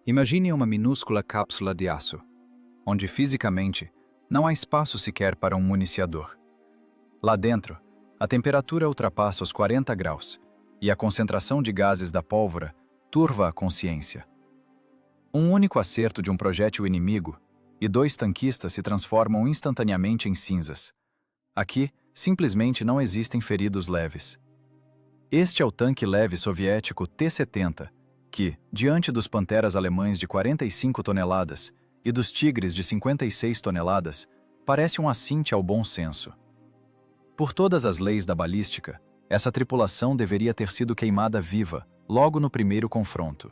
Imagine uma minúscula cápsula de aço, onde fisicamente não há espaço sequer para um municiador. Lá dentro, a temperatura ultrapassa os 40 graus e a concentração de gases da pólvora turva a consciência. Um único acerto de um projétil inimigo e 2 tanquistas se transformam instantaneamente em cinzas. Aqui, simplesmente não existem feridos leves. Este é o tanque leve soviético T-70, que, diante dos Panteras alemães de 45 toneladas e dos Tigres de 56 toneladas, parece um assinte ao bom senso. Por todas as leis da balística, essa tripulação deveria ter sido queimada viva logo no primeiro confronto.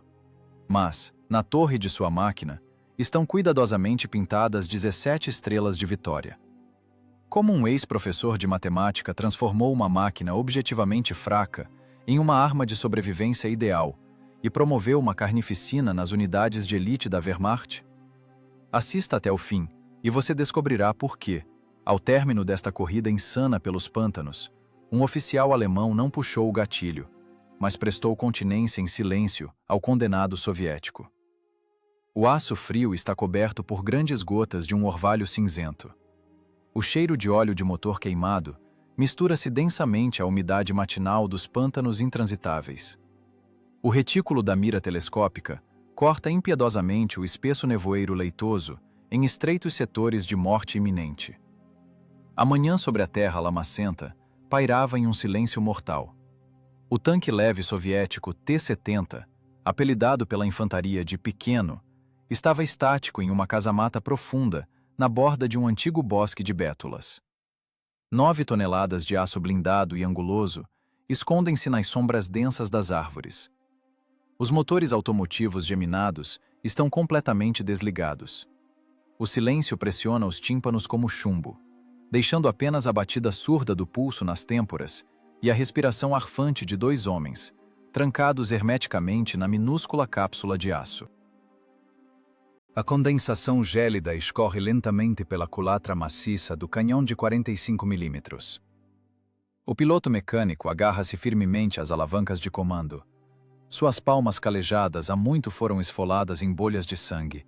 Mas, na torre de sua máquina, estão cuidadosamente pintadas 17 estrelas de vitória. Como um ex-professor de matemática transformou uma máquina objetivamente fraca em uma arma de sobrevivência ideal e promoveu uma carnificina nas unidades de elite da Wehrmacht? Assista até o fim e você descobrirá por que, ao término desta corrida insana pelos pântanos, um oficial alemão não puxou o gatilho, mas prestou continência em silêncio ao condenado soviético. O aço frio está coberto por grandes gotas de um orvalho cinzento. O cheiro de óleo de motor queimado mistura-se densamente à umidade matinal dos pântanos intransitáveis. O retículo da mira telescópica corta impiedosamente o espesso nevoeiro leitoso em estreitos setores de morte iminente. A manhã sobre a terra lamacenta pairava em um silêncio mortal. O tanque leve soviético T-70, apelidado pela infantaria de Pequeno, estava estático em uma casamata profunda na borda de um antigo bosque de bétulas. 9 toneladas de aço blindado e anguloso escondem-se nas sombras densas das árvores. Os motores automotivos geminados estão completamente desligados. O silêncio pressiona os tímpanos como chumbo, deixando apenas a batida surda do pulso nas têmporas e a respiração arfante de 2 homens, trancados hermeticamente na minúscula cápsula de aço. A condensação gélida escorre lentamente pela culatra maciça do canhão de 45 mm. O piloto mecânico agarra-se firmemente às alavancas de comando. Suas palmas calejadas há muito foram esfoladas em bolhas de sangue,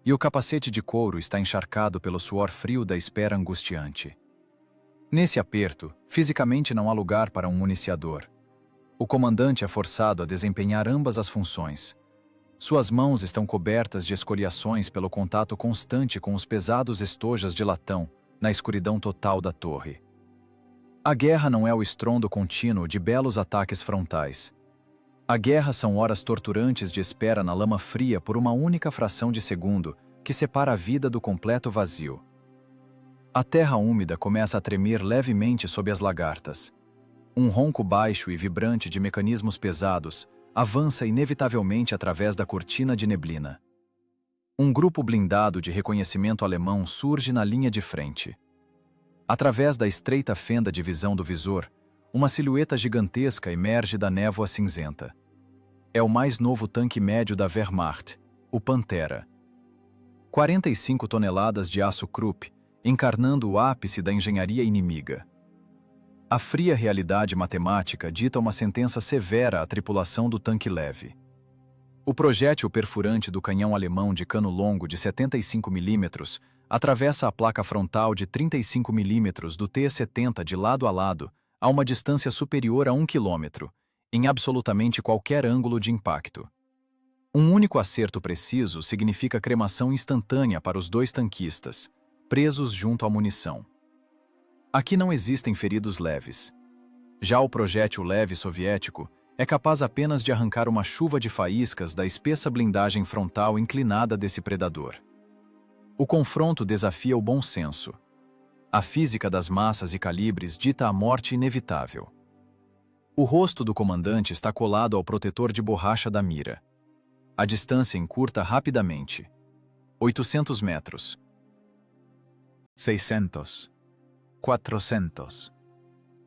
e o capacete de couro está encharcado pelo suor frio da espera angustiante. Nesse aperto, fisicamente não há lugar para um municiador. O comandante é forçado a desempenhar ambas as funções. Suas mãos estão cobertas de escoriações pelo contato constante com os pesados estojas de latão na escuridão total da torre. A guerra não é o estrondo contínuo de belos ataques frontais. A guerra são horas torturantes de espera na lama fria por uma única fração de segundo que separa a vida do completo vazio. A terra úmida começa a tremer levemente sob as lagartas. Um ronco baixo e vibrante de mecanismos pesados avança inevitavelmente através da cortina de neblina. Um grupo blindado de reconhecimento alemão surge na linha de frente. Através da estreita fenda de visão do visor, uma silhueta gigantesca emerge da névoa cinzenta. É o mais novo tanque médio da Wehrmacht, o Pantera. 45 toneladas de aço Krupp, encarnando o ápice da engenharia inimiga. A fria realidade matemática dita uma sentença severa à tripulação do tanque leve. O projétil perfurante do canhão alemão de cano longo de 75 mm atravessa a placa frontal de 35 mm do T-70 de lado a lado, a uma distância superior a 1 km, em absolutamente qualquer ângulo de impacto. Um único acerto preciso significa cremação instantânea para os 2 tanquistas, presos junto à munição. Aqui não existem feridos leves. Já o projétil leve soviético é capaz apenas de arrancar uma chuva de faíscas da espessa blindagem frontal inclinada desse predador. O confronto desafia o bom senso. A física das massas e calibres dita a morte inevitável. O rosto do comandante está colado ao protetor de borracha da mira. A distância encurta rapidamente. 800 metros. 600. 400.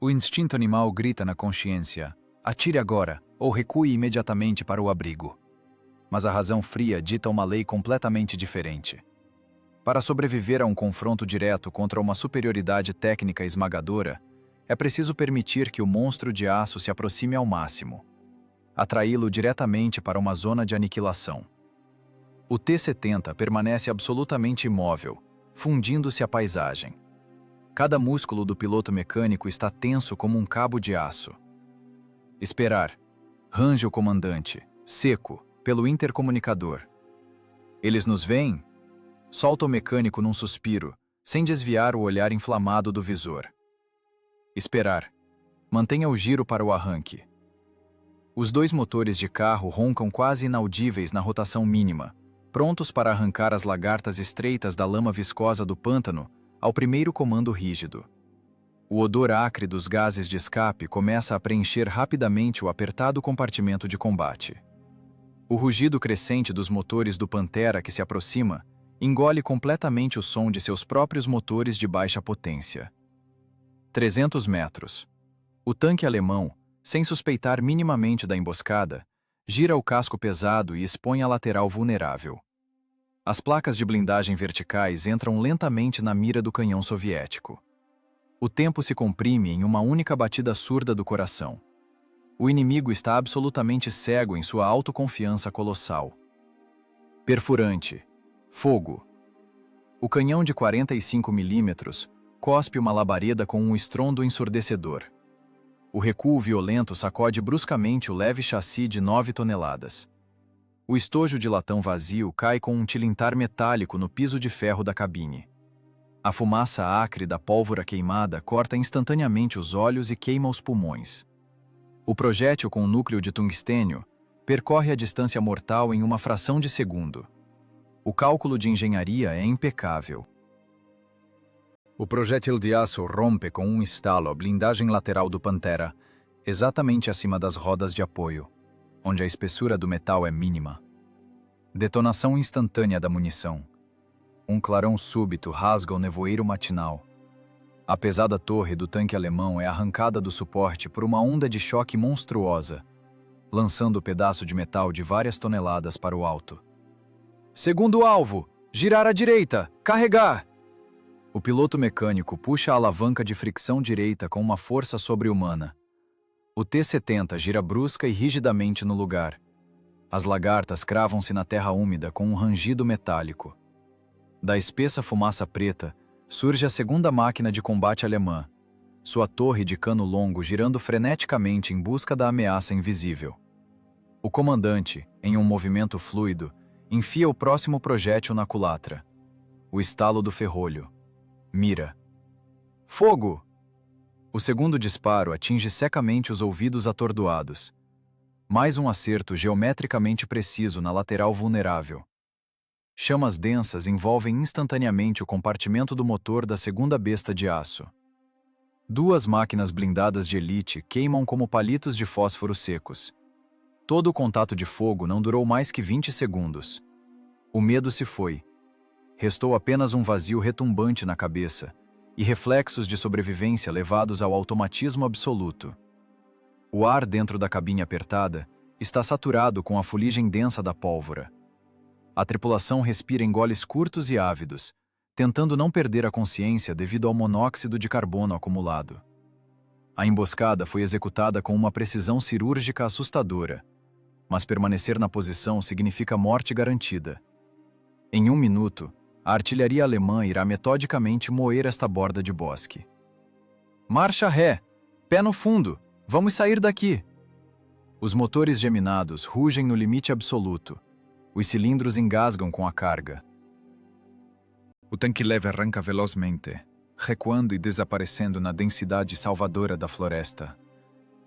O instinto animal grita na consciência: atire agora ou recue imediatamente para o abrigo. Mas a razão fria dita uma lei completamente diferente. Para sobreviver a um confronto direto contra uma superioridade técnica esmagadora, é preciso permitir que o monstro de aço se aproxime ao máximo, atraí-lo diretamente para uma zona de aniquilação. O T-70 permanece absolutamente imóvel, fundindo-se à paisagem. Cada músculo do piloto mecânico está tenso como um cabo de aço. Esperar. Range o comandante, seco, pelo intercomunicador. Eles nos veem? Solta o mecânico num suspiro, sem desviar o olhar inflamado do visor. Esperar. Mantenha o giro para o arranque. Os dois motores de carro roncam quase inaudíveis na rotação mínima, prontos para arrancar as lagartas estreitas da lama viscosa do pântano ao primeiro comando rígido. O odor acre dos gases de escape começa a preencher rapidamente o apertado compartimento de combate. O rugido crescente dos motores do Pantera que se aproxima engole completamente o som de seus próprios motores de baixa potência. 300 metros. O tanque alemão, sem suspeitar minimamente da emboscada, gira o casco pesado e expõe a lateral vulnerável. As placas de blindagem verticais entram lentamente na mira do canhão soviético. O tempo se comprime em uma única batida surda do coração. O inimigo está absolutamente cego em sua autoconfiança colossal. Perfurante. Fogo. O canhão de 45 milímetros cospe uma labareda com um estrondo ensurdecedor. O recuo violento sacode bruscamente o leve chassi de 9 toneladas. O estojo de latão vazio cai com um tilintar metálico no piso de ferro da cabine. A fumaça acre da pólvora queimada corta instantaneamente os olhos e queima os pulmões. O projétil com núcleo de tungstênio percorre a distância mortal em uma fração de segundo. O cálculo de engenharia é impecável. O projétil de aço rompe com um estalo a blindagem lateral do Pantera, exatamente acima das rodas de apoio, onde a espessura do metal é mínima. Detonação instantânea da munição. Um clarão súbito rasga o nevoeiro matinal. A pesada torre do tanque alemão é arrancada do suporte por uma onda de choque monstruosa, lançando o pedaço de metal de várias toneladas para o alto. Segundo alvo! Girar à direita! Carregar! O piloto mecânico puxa a alavanca de fricção direita com uma força sobre-humana. O T-70 gira brusca e rigidamente no lugar. As lagartas cravam-se na terra úmida com um rangido metálico. Da espessa fumaça preta, surge a segunda máquina de combate alemã, sua torre de cano longo girando freneticamente em busca da ameaça invisível. O comandante, em um movimento fluido, enfia o próximo projétil na culatra. O estalo do ferrolho. Mira. Fogo! O segundo disparo atinge secamente os ouvidos atordoados. Mais um acerto geometricamente preciso na lateral vulnerável. Chamas densas envolvem instantaneamente o compartimento do motor da segunda besta de aço. Duas máquinas blindadas de elite queimam como palitos de fósforo secos. Todo o contato de fogo não durou mais que 20 segundos. O medo se foi. Restou apenas um vazio retumbante na cabeça e reflexos de sobrevivência levados ao automatismo absoluto. O ar dentro da cabine apertada está saturado com a fuligem densa da pólvora. A tripulação respira em goles curtos e ávidos, tentando não perder a consciência devido ao monóxido de carbono acumulado. A emboscada foi executada com uma precisão cirúrgica assustadora, mas permanecer na posição significa morte garantida. Em 1 minuto, a artilharia alemã irá metodicamente moer esta borda de bosque. Marcha ré! Pé no fundo! Vamos sair daqui! Os motores geminados rugem no limite absoluto. Os cilindros engasgam com a carga. O tanque leve arranca velozmente, recuando e desaparecendo na densidade salvadora da floresta,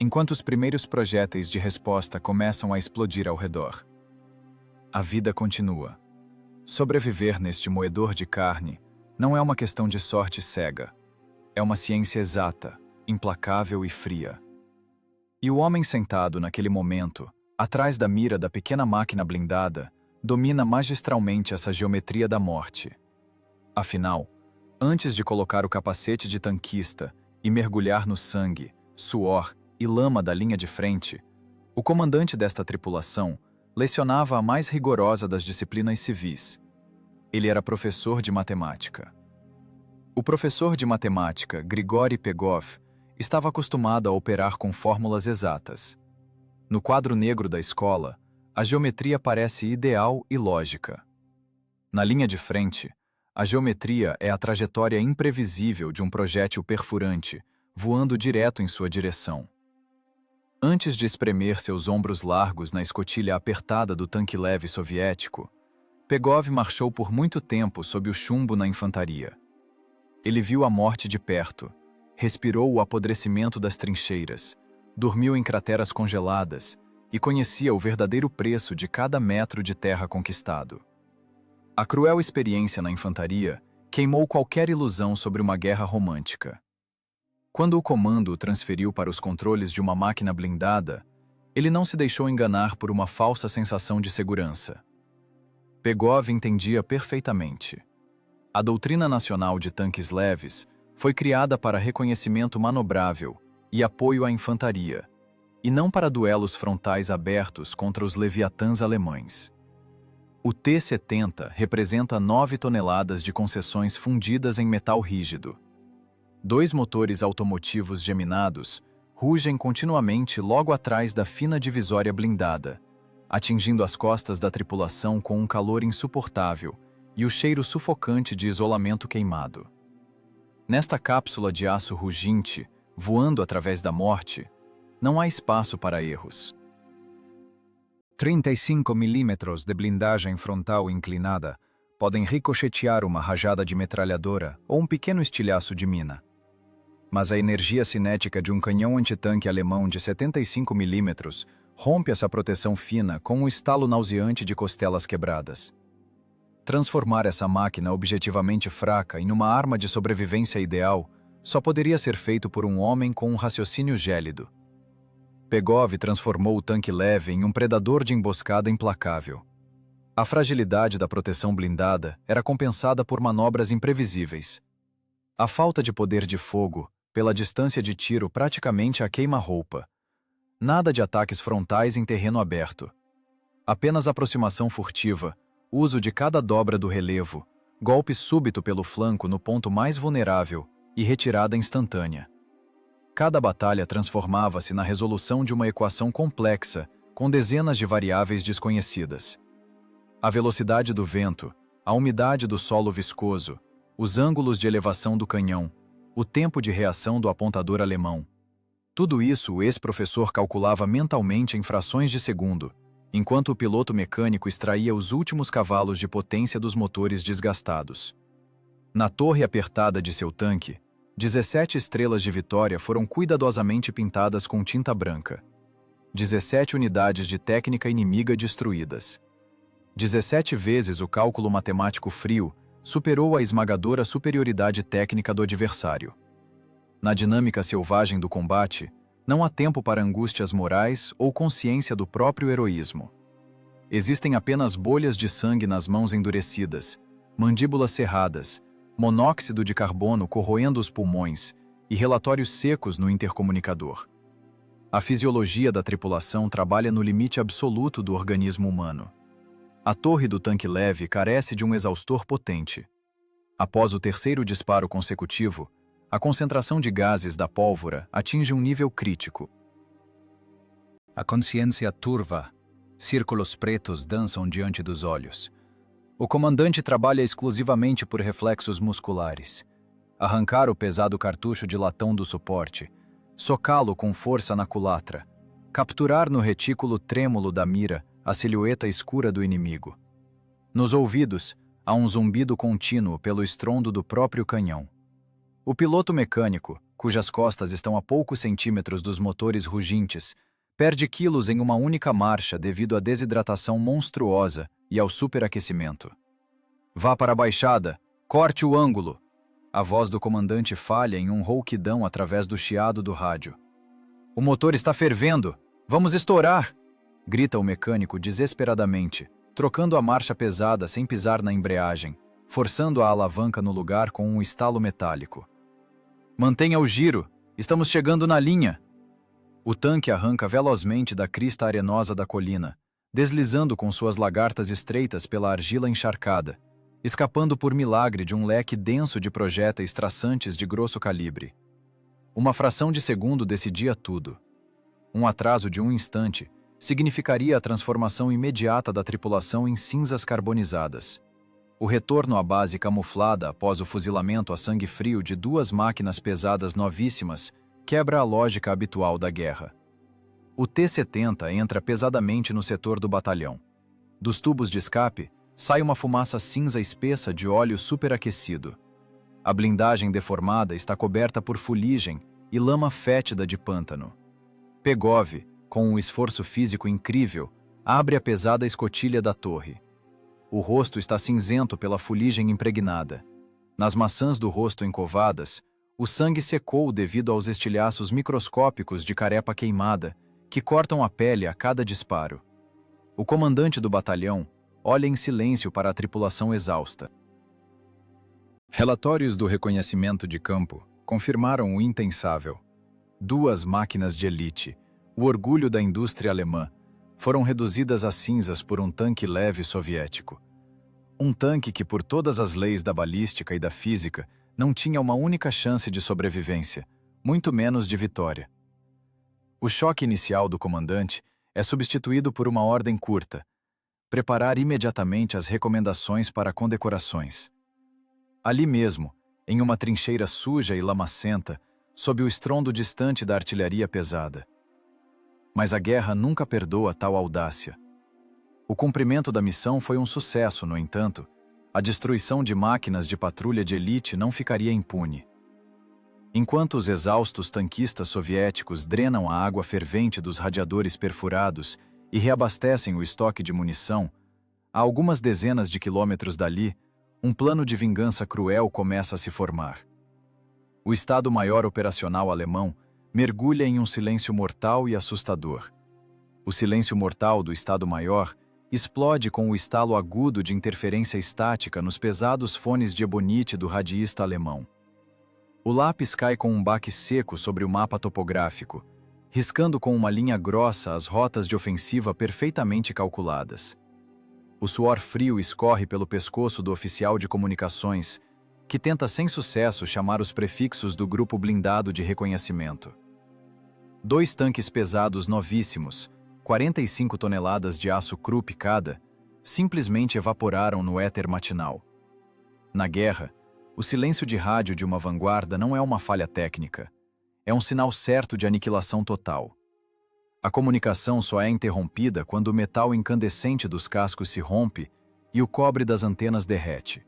enquanto os primeiros projéteis de resposta começam a explodir ao redor. A vida continua. Sobreviver neste moedor de carne não é uma questão de sorte cega. É uma ciência exata, implacável e fria. E o homem sentado naquele momento, atrás da mira da pequena máquina blindada, domina magistralmente essa geometria da morte. Afinal, antes de colocar o capacete de tanquista e mergulhar no sangue, suor e lama da linha de frente, o comandante desta tripulação lecionava a mais rigorosa das disciplinas civis. Ele era professor de matemática. O professor de matemática, Grigori Pegov, estava acostumado a operar com fórmulas exatas. No quadro negro da escola, a geometria parece ideal e lógica. Na linha de frente, a geometria é a trajetória imprevisível de um projétil perfurante, voando direto em sua direção. Antes de espremer seus ombros largos na escotilha apertada do tanque leve soviético, Pegov marchou por muito tempo sob o chumbo na infantaria. Ele viu a morte de perto, respirou o apodrecimento das trincheiras, dormiu em crateras congeladas e conhecia o verdadeiro preço de cada metro de terra conquistado. A cruel experiência na infantaria queimou qualquer ilusão sobre uma guerra romântica. Quando o comando o transferiu para os controles de uma máquina blindada, ele não se deixou enganar por uma falsa sensação de segurança. Pegov entendia perfeitamente. A doutrina nacional de tanques leves foi criada para reconhecimento manobrável e apoio à infantaria, e não para duelos frontais abertos contra os leviatãs alemães. O T-70 representa 9 toneladas de concessões fundidas em metal rígido. 2 motores automotivos geminados rugem continuamente logo atrás da fina divisória blindada, atingindo as costas da tripulação com um calor insuportável e o cheiro sufocante de isolamento queimado. Nesta cápsula de aço ruginte, voando através da morte, não há espaço para erros. 35 milímetros de blindagem frontal inclinada podem ricochetear uma rajada de metralhadora ou um pequeno estilhaço de mina. Mas a energia cinética de um canhão antitanque alemão de 75 milímetros rompe essa proteção fina com um estalo nauseante de costelas quebradas. Transformar essa máquina objetivamente fraca em uma arma de sobrevivência ideal só poderia ser feito por um homem com um raciocínio gélido. Pegov transformou o tanque leve em um predador de emboscada implacável. A fragilidade da proteção blindada era compensada por manobras imprevisíveis. A falta de poder de fogo, pela distância de tiro praticamente a queima-roupa. Nada de ataques frontais em terreno aberto. Apenas aproximação furtiva, uso de cada dobra do relevo, golpe súbito pelo flanco no ponto mais vulnerável e retirada instantânea. Cada batalha transformava-se na resolução de uma equação complexa, com dezenas de variáveis desconhecidas. A velocidade do vento, a umidade do solo viscoso, os ângulos de elevação do canhão, o tempo de reação do apontador alemão. Tudo isso o ex-professor calculava mentalmente em frações de segundo, enquanto o piloto mecânico extraía os últimos cavalos de potência dos motores desgastados. Na torre apertada de seu tanque, 17 estrelas de vitória foram cuidadosamente pintadas com tinta branca. 17 unidades de técnica inimiga destruídas. 17 vezes o cálculo matemático frio superou a esmagadora superioridade técnica do adversário. Na dinâmica selvagem do combate, não há tempo para angústias morais ou consciência do próprio heroísmo. Existem apenas bolhas de sangue nas mãos endurecidas, mandíbulas cerradas, monóxido de carbono corroendo os pulmões e relatórios secos no intercomunicador. A fisiologia da tripulação trabalha no limite absoluto do organismo humano. A torre do tanque leve carece de um exaustor potente. Após o terceiro disparo consecutivo, a concentração de gases da pólvora atinge um nível crítico. A consciência turva, círculos pretos dançam diante dos olhos. O comandante trabalha exclusivamente por reflexos musculares. Arrancar o pesado cartucho de latão do suporte, socá-lo com força na culatra, capturar no retículo trêmulo da mira a silhueta escura do inimigo. Nos ouvidos, há um zumbido contínuo pelo estrondo do próprio canhão. O piloto mecânico, cujas costas estão a poucos centímetros dos motores rugintes, perde quilos em uma única marcha devido à desidratação monstruosa e ao superaquecimento. Vá para a baixada, corte o ângulo. A voz do comandante falha em um rouquidão através do chiado do rádio. O motor está fervendo! Vamos estourar! Grita o mecânico desesperadamente, trocando a marcha pesada sem pisar na embreagem, forçando a alavanca no lugar com um estalo metálico. Mantenha o giro! Estamos chegando na linha! O tanque arranca velozmente da crista arenosa da colina, deslizando com suas lagartas estreitas pela argila encharcada, escapando por milagre de um leque denso de projéteis traçantes de grosso calibre. Uma fração de segundo decidia tudo. Um atraso de um instante significaria a transformação imediata da tripulação em cinzas carbonizadas. O retorno à base camuflada após o fuzilamento a sangue frio de duas máquinas pesadas novíssimas quebra a lógica habitual da guerra. O T-70 entra pesadamente no setor do batalhão. Dos tubos de escape, sai uma fumaça cinza espessa de óleo superaquecido. A blindagem deformada está coberta por fuligem e lama fétida de pântano. Pegov, com um esforço físico incrível, abre a pesada escotilha da torre. O rosto está cinzento pela fuligem impregnada. Nas maçãs do rosto encovadas, o sangue secou devido aos estilhaços microscópicos de carepa queimada, que cortam a pele a cada disparo. O comandante do batalhão olha em silêncio para a tripulação exausta. Relatórios do reconhecimento de campo confirmaram o impensável. Duas máquinas de elite, o orgulho da indústria alemã, foram reduzidas a cinzas por um tanque leve soviético. Um tanque que, por todas as leis da balística e da física, não tinha uma única chance de sobrevivência, muito menos de vitória. O choque inicial do comandante é substituído por uma ordem curta: preparar imediatamente as recomendações para condecorações. Ali mesmo, em uma trincheira suja e lamacenta, sob o estrondo distante da artilharia pesada. Mas a guerra nunca perdoa tal audácia. O cumprimento da missão foi um sucesso, no entanto, a destruição de máquinas de patrulha de elite não ficaria impune. Enquanto os exaustos tanquistas soviéticos drenam a água fervente dos radiadores perfurados e reabastecem o estoque de munição, a algumas dezenas de quilômetros dali, um plano de vingança cruel começa a se formar. O Estado-Maior Operacional alemão mergulha em um silêncio mortal e assustador. O silêncio mortal do Estado-Maior explode com o estalo agudo de interferência estática nos pesados fones de ebonite do radiista alemão. O lápis cai com um baque seco sobre o mapa topográfico, riscando com uma linha grossa as rotas de ofensiva perfeitamente calculadas. O suor frio escorre pelo pescoço do oficial de comunicações, que tenta sem sucesso chamar os prefixos do grupo blindado de reconhecimento. 2 tanques pesados novíssimos, 45 toneladas de aço Krupp cada, simplesmente evaporaram no éter matinal. Na guerra, o silêncio de rádio de uma vanguarda não é uma falha técnica. É um sinal certo de aniquilação total. A comunicação só é interrompida quando o metal incandescente dos cascos se rompe e o cobre das antenas derrete.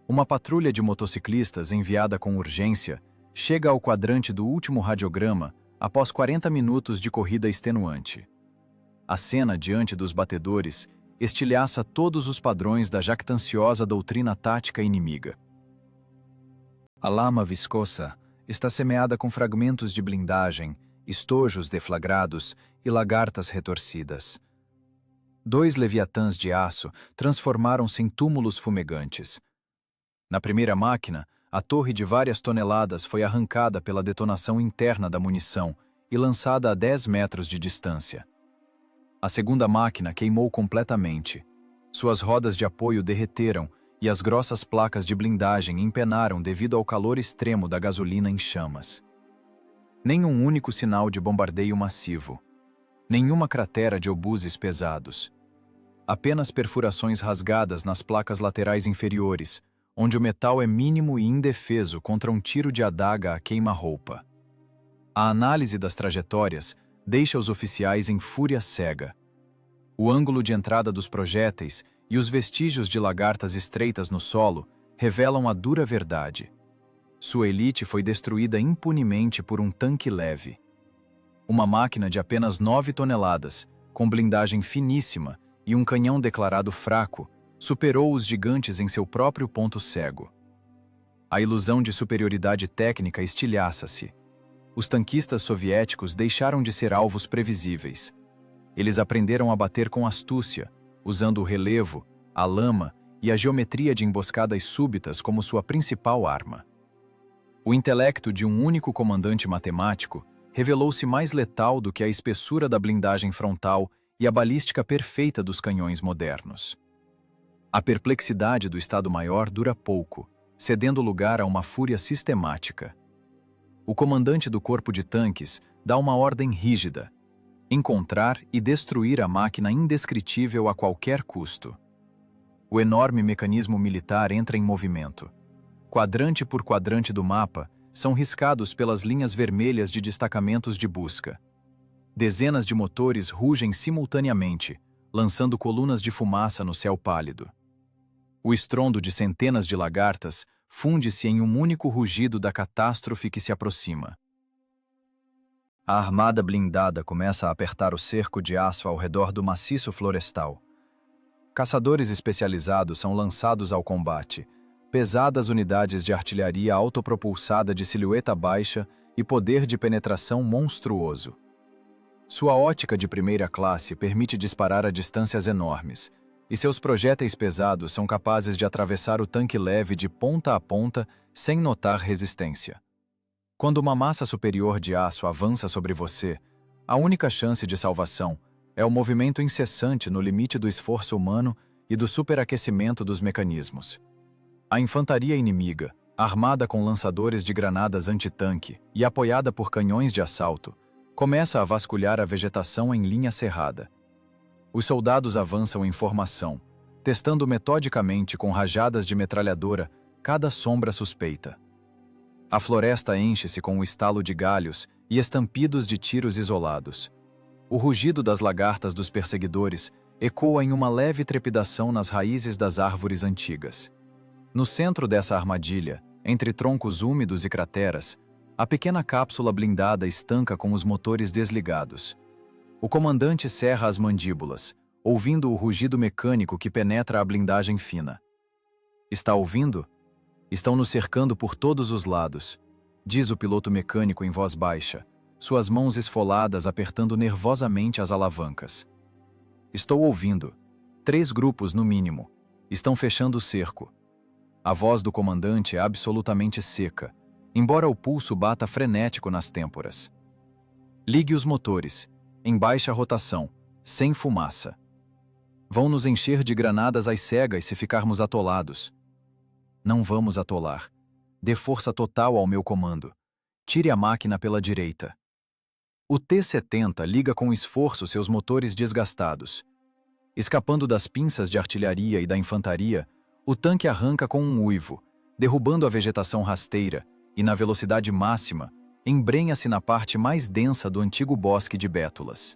Uma patrulha de motociclistas enviada com urgência chega ao quadrante do último radiograma após 40 minutos de corrida extenuante. A cena diante dos batedores estilhaça todos os padrões da jactanciosa doutrina tática inimiga. A lama viscosa está semeada com fragmentos de blindagem, estojos deflagrados e lagartas retorcidas. 2 leviatãs de aço transformaram-se em túmulos fumegantes. Na primeira máquina, a torre de várias toneladas foi arrancada pela detonação interna da munição e lançada a 10 metros de distância. A segunda máquina queimou completamente. Suas rodas de apoio derreteram e as grossas placas de blindagem empenaram devido ao calor extremo da gasolina em chamas. Nenhum único sinal de bombardeio massivo. Nenhuma cratera de obuses pesados. Apenas perfurações rasgadas nas placas laterais inferiores, onde o metal é mínimo e indefeso contra um tiro de adaga a queima-roupa. A análise das trajetórias deixa os oficiais em fúria cega. O ângulo de entrada dos projéteis e os vestígios de lagartas estreitas no solo revelam a dura verdade. Sua elite foi destruída impunemente por um tanque leve. Uma máquina de apenas 9 toneladas, com blindagem finíssima e um canhão declarado fraco, superou os gigantes em seu próprio ponto cego. A ilusão de superioridade técnica estilhaça-se. Os tanquistas soviéticos deixaram de ser alvos previsíveis. Eles aprenderam a bater com astúcia, usando o relevo, a lama e a geometria de emboscadas súbitas como sua principal arma. O intelecto de um único comandante matemático revelou-se mais letal do que a espessura da blindagem frontal e a balística perfeita dos canhões modernos. A perplexidade do Estado-Maior dura pouco, cedendo lugar a uma fúria sistemática. O comandante do corpo de tanques dá uma ordem rígida: encontrar e destruir a máquina indescritível a qualquer custo. O enorme mecanismo militar entra em movimento. Quadrante por quadrante do mapa são riscados pelas linhas vermelhas de destacamentos de busca. Dezenas de motores rugem simultaneamente, lançando colunas de fumaça no céu pálido. O estrondo de centenas de lagartas funde-se em um único rugido da catástrofe que se aproxima. A armada blindada começa a apertar o cerco de aço ao redor do maciço florestal. Caçadores especializados são lançados ao combate, pesadas unidades de artilharia autopropulsada de silhueta baixa e poder de penetração monstruoso. Sua ótica de primeira classe permite disparar a distâncias enormes, e seus projéteis pesados são capazes de atravessar o tanque leve de ponta a ponta sem notar resistência. Quando uma massa superior de aço avança sobre você, a única chance de salvação é o movimento incessante no limite do esforço humano e do superaquecimento dos mecanismos. A infantaria inimiga, armada com lançadores de granadas antitanque e apoiada por canhões de assalto, começa a vasculhar a vegetação em linha cerrada. Os soldados avançam em formação, testando metodicamente com rajadas de metralhadora cada sombra suspeita. A floresta enche-se com o estalo de galhos e estampidos de tiros isolados. O rugido das lagartas dos perseguidores ecoa em uma leve trepidação nas raízes das árvores antigas. No centro dessa armadilha, entre troncos úmidos e crateras, a pequena cápsula blindada estanca com os motores desligados. O comandante cerra as mandíbulas, ouvindo o rugido mecânico que penetra a blindagem fina. Está ouvindo? Estão nos cercando por todos os lados, diz o piloto mecânico em voz baixa, suas mãos esfoladas apertando nervosamente as alavancas. Estou ouvindo. 3 grupos, no mínimo. Estão fechando o cerco. A voz do comandante é absolutamente seca, embora o pulso bata frenético nas têmporas. Ligue os motores, em baixa rotação, sem fumaça. Vão nos encher de granadas às cegas se ficarmos atolados. Não vamos atolar. Dê força total ao meu comando. Tire a máquina pela direita. O T-70 liga com esforço seus motores desgastados. Escapando das pinças de artilharia e da infantaria, o tanque arranca com um uivo, derrubando a vegetação rasteira e, na velocidade máxima, embrenha-se na parte mais densa do antigo bosque de bétulas.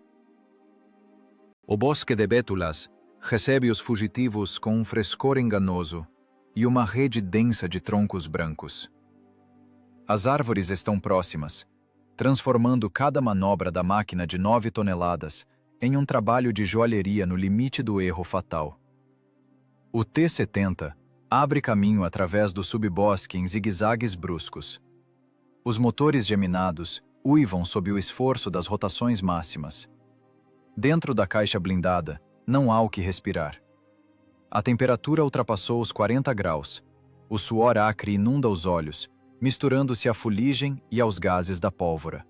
O bosque de bétulas recebe os fugitivos com um frescor enganoso e uma rede densa de troncos brancos. As árvores estão próximas, transformando cada manobra da máquina de 9 toneladas em um trabalho de joalheria no limite do erro fatal. O T-70 abre caminho através do subbosque em zigue-zagues bruscos. Os motores geminados uivam sob o esforço das rotações máximas. Dentro da caixa blindada, não há o que respirar. A temperatura ultrapassou os 40 graus. O suor acre inunda os olhos, misturando-se à fuligem e aos gases da pólvora.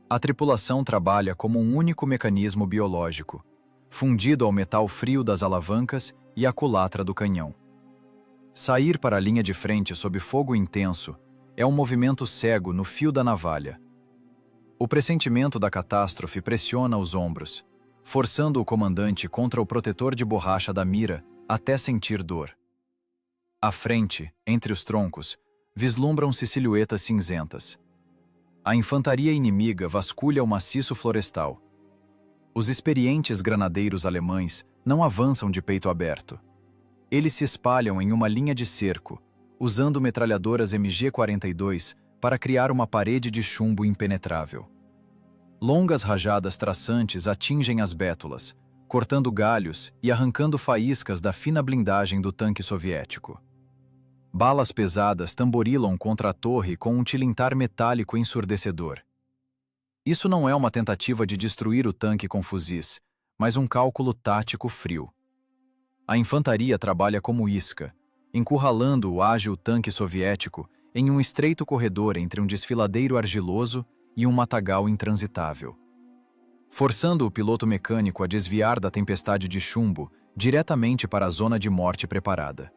A tripulação trabalha como um único mecanismo biológico, fundido ao metal frio das alavancas e à culatra do canhão. Sair para a linha de frente sob fogo intenso é um movimento cego no fio da navalha. O pressentimento da catástrofe pressiona os ombros, forçando o comandante contra o protetor de borracha da mira até sentir dor. À frente, entre os troncos, vislumbram-se silhuetas cinzentas. A infantaria inimiga vasculha o maciço florestal. Os experientes granadeiros alemães não avançam de peito aberto. Eles se espalham em uma linha de cerco, usando metralhadoras MG-42 para criar uma parede de chumbo impenetrável. Longas rajadas traçantes atingem as bétulas, cortando galhos e arrancando faíscas da fina blindagem do tanque soviético. Balas pesadas tamborilam contra a torre com um tilintar metálico ensurdecedor. Isso não é uma tentativa de destruir o tanque com fuzis, mas um cálculo tático frio. A infantaria trabalha como isca, encurralando o ágil tanque soviético em um estreito corredor entre um desfiladeiro argiloso e um matagal intransitável. Forçando o piloto mecânico a desviar da tempestade de chumbo diretamente para a zona de morte preparada.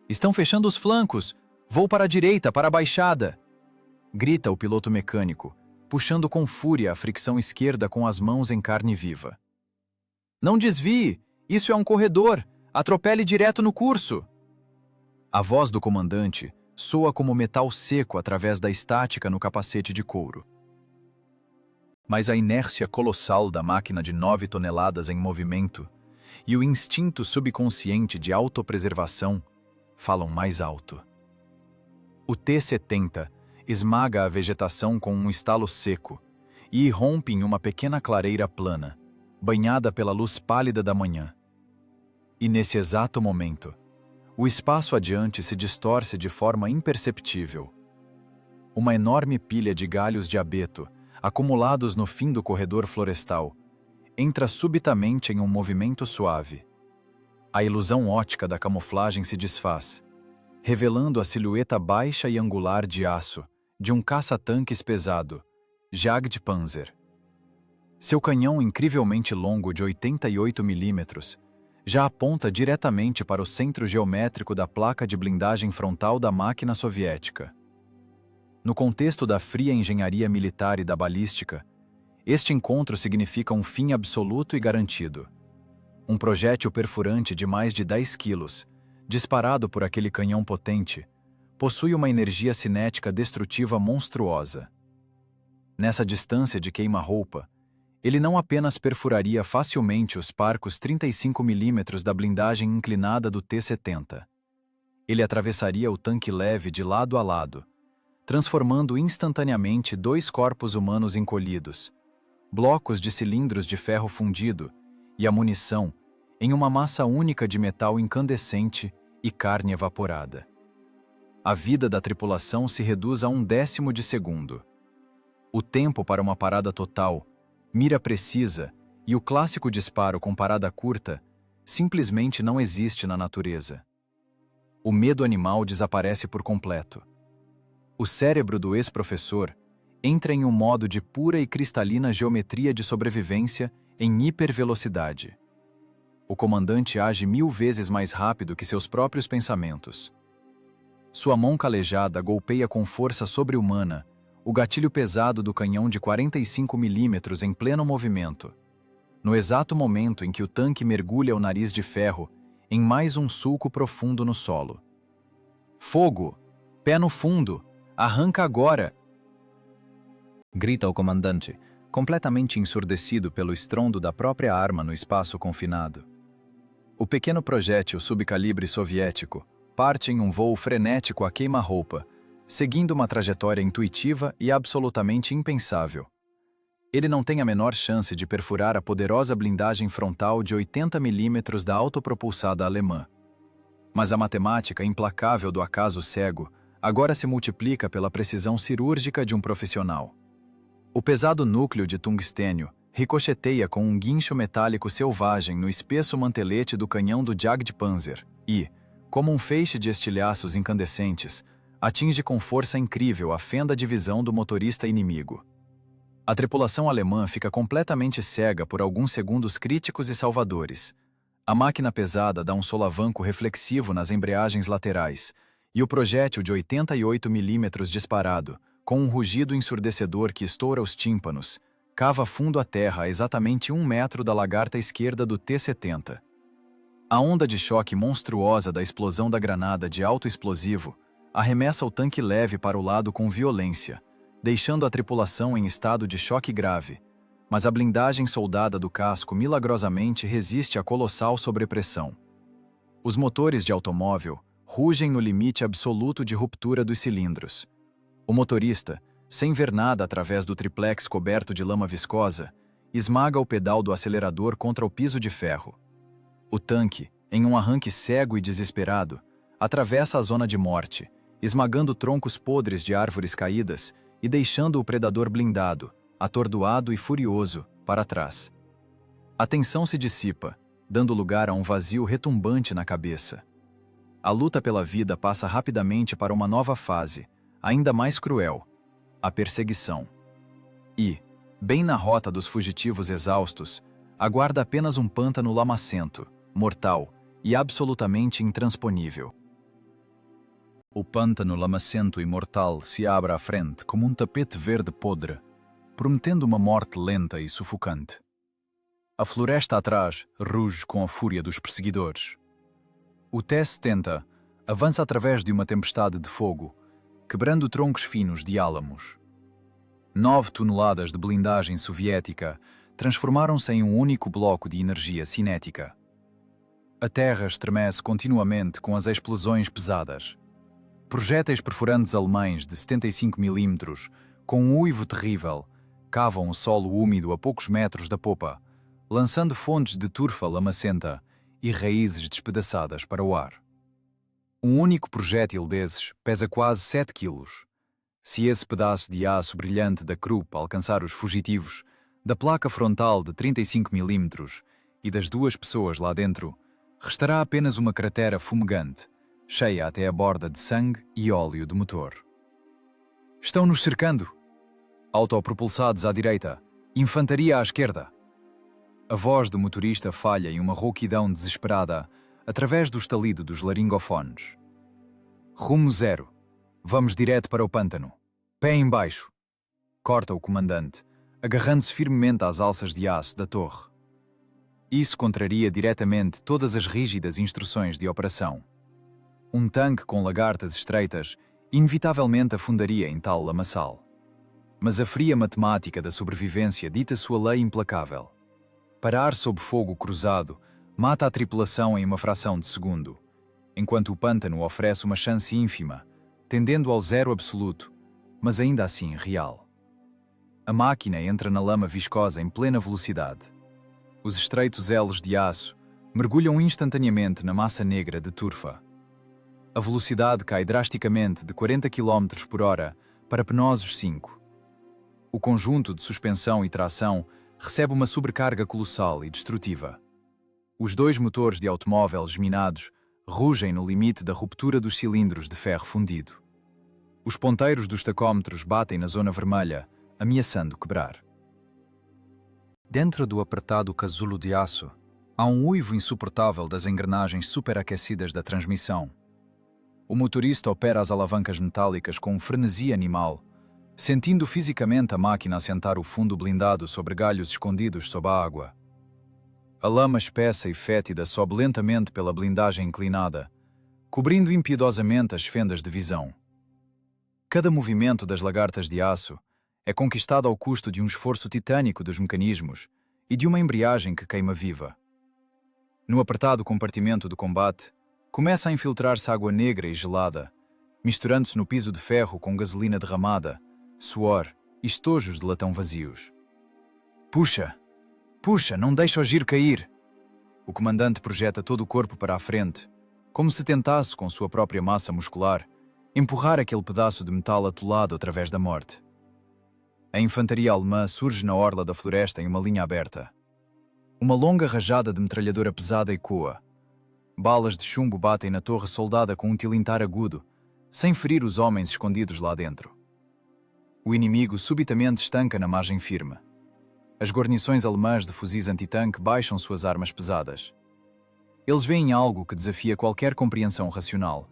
Estão fechando os flancos! Vou para a direita, para a baixada! Grita o piloto mecânico, puxando com fúria a fricção esquerda com as mãos em carne viva. Não desvie! Isso é um corredor! Atropele direto no curso! A voz do comandante soa como metal seco através da estática no capacete de couro. Mas a inércia colossal da máquina de 9 toneladas em movimento e o instinto subconsciente de autopreservação falam mais alto. O T-70 esmaga a vegetação com um estalo seco e irrompe em uma pequena clareira plana, banhada pela luz pálida da manhã. E nesse exato momento, o espaço adiante se distorce de forma imperceptível. Uma enorme pilha de galhos de abeto, acumulados no fim do corredor florestal, entra subitamente em um movimento suave. A ilusão ótica da camuflagem se desfaz, revelando a silhueta baixa e angular de aço de um caça-tanques pesado, Jagdpanzer. Seu canhão incrivelmente longo de 88 milímetros já aponta diretamente para o centro geométrico da placa de blindagem frontal da máquina soviética. No contexto da fria engenharia militar e da balística, este encontro significa um fim absoluto e garantido. Um projétil perfurante de mais de 10 quilos, disparado por aquele canhão potente, possui uma energia cinética destrutiva monstruosa. Nessa distância de queima-roupa, ele não apenas perfuraria facilmente os parcos 35 milímetros da blindagem inclinada do T-70. Ele atravessaria o tanque leve de lado a lado, transformando instantaneamente 2 corpos humanos encolhidos, blocos de cilindros de ferro fundido e a munição em uma massa única de metal incandescente e carne evaporada. A vida da tripulação se reduz a 1/10 de segundo. O tempo para uma parada total, mira precisa e o clássico disparo com parada curta simplesmente não existe na natureza. O medo animal desaparece por completo. O cérebro do ex-professor entra em um modo de pura e cristalina geometria de sobrevivência em hipervelocidade. O comandante age 1000 vezes mais rápido que seus próprios pensamentos. Sua mão calejada golpeia com força sobre-humana o gatilho pesado do canhão de 45 milímetros em pleno movimento, no exato momento em que o tanque mergulha o nariz de ferro em mais um sulco profundo no solo. Fogo! Pé no fundo! Arranca agora! Grita o comandante, completamente ensurdecido pelo estrondo da própria arma no espaço confinado. O pequeno projétil subcalibre soviético parte em um voo frenético a queima-roupa, seguindo uma trajetória intuitiva e absolutamente impensável. Ele não tem a menor chance de perfurar a poderosa blindagem frontal de 80 milímetros da autopropulsada alemã. Mas a matemática implacável do acaso cego agora se multiplica pela precisão cirúrgica de um profissional. O pesado núcleo de tungstênio ricocheteia com um guincho metálico selvagem no espesso mantelete do canhão do Jagdpanzer e, como um feixe de estilhaços incandescentes, atinge com força incrível a fenda de visão do motorista inimigo. A tripulação alemã fica completamente cega por alguns segundos críticos e salvadores. A máquina pesada dá um solavanco reflexivo nas embreagens laterais, e o projétil de 88 milímetros disparado, com um rugido ensurdecedor que estoura os tímpanos, cava fundo a terra a exatamente 1 metro da lagarta esquerda do T-70. A onda de choque monstruosa da explosão da granada de alto explosivo arremessa o tanque leve para o lado com violência, deixando a tripulação em estado de choque grave, mas a blindagem soldada do casco milagrosamente resiste à colossal sobrepressão. Os motores de automóvel rugem no limite absoluto de ruptura dos cilindros. O motorista, sem ver nada através do triplex coberto de lama viscosa, esmaga o pedal do acelerador contra o piso de ferro. O tanque, em um arranque cego e desesperado, atravessa a zona de morte, esmagando troncos podres de árvores caídas e deixando o predador blindado, atordoado e furioso, para trás. A tensão se dissipa, dando lugar a um vazio retumbante na cabeça. A luta pela vida passa rapidamente para uma nova fase, ainda mais cruel: a perseguição. E, bem na rota dos fugitivos exaustos, aguarda apenas um pântano lamacento, mortal e absolutamente intransponível. O pântano lamacento e mortal se abre à frente como um tapete verde podre, prometendo uma morte lenta e sufocante. A floresta atrás ruge com a fúria dos perseguidores, O T-70 avança através de uma tempestade de fogo, quebrando troncos finos de álamos. 9 toneladas de blindagem soviética transformaram-se em um único bloco de energia cinética. A terra estremece continuamente com as explosões pesadas. Projéteis perfurantes alemães de 75 mm, com um uivo terrível, cavam o solo úmido a poucos metros da popa, lançando fontes de turfa lamacenta e raízes despedaçadas para o ar. Um único projétil desses pesa quase 7 quilos. Se esse pedaço de aço brilhante da Krupp alcançar os fugitivos, da placa frontal de 35 mm e das 2 pessoas lá dentro, restará apenas uma cratera fumegante, cheia até a borda de sangue e óleo do motor. Estão nos cercando! Autopropulsados à direita, infantaria à esquerda. A voz do motorista falha em uma rouquidão desesperada através do estalido dos laringofones. Rumo 0. Vamos direto para o pântano. Pé em baixo. Corta o comandante, agarrando-se firmemente às alças de aço da torre. Isso contraria diretamente todas as rígidas instruções de operação. Um tanque com lagartas estreitas inevitavelmente afundaria em tal lamaçal. Mas a fria matemática da sobrevivência dita sua lei implacável. Parar sob fogo cruzado mata a tripulação em uma fração de segundo, enquanto o pântano oferece uma chance ínfima, tendendo ao zero absoluto, mas ainda assim real. A máquina entra na lama viscosa em plena velocidade. Os estreitos elos de aço mergulham instantaneamente na massa negra de turfa. A velocidade cai drasticamente de 40 km por hora para penosos 5. O conjunto de suspensão e tração recebe uma sobrecarga colossal e destrutiva. Os 2 motores de automóvel geminados rugem no limite da ruptura dos cilindros de ferro fundido. Os ponteiros dos tacómetros batem na zona vermelha, ameaçando quebrar. Dentro do apertado casulo de aço, há um uivo insuportável das engrenagens superaquecidas da transmissão. O motorista opera as alavancas metálicas com um frenesi animal, sentindo fisicamente a máquina assentar o fundo blindado sobre galhos escondidos sob a água. A lama espessa e fétida sobe lentamente pela blindagem inclinada, cobrindo impiedosamente as fendas de visão. Cada movimento das lagartas de aço é conquistado ao custo de um esforço titânico dos mecanismos e de uma embreagem que queima viva. No apertado compartimento do combate, começa a infiltrar-se água negra e gelada, misturando-se no piso de ferro com gasolina derramada, suor e estojos de latão vazios. Puxa! Puxa, não deixa o giro cair! O comandante projeta todo o corpo para a frente, como se tentasse, com sua própria massa muscular, empurrar aquele pedaço de metal atolado através da morte. A infantaria alemã surge na orla da floresta em uma linha aberta. Uma longa rajada de metralhadora pesada ecoa. Balas de chumbo batem na torre soldada com um tilintar agudo, sem ferir os homens escondidos lá dentro. O inimigo subitamente estanca na margem firme. As guarnições alemãs de fuzis antitanque baixam suas armas pesadas. Eles veem algo que desafia qualquer compreensão racional.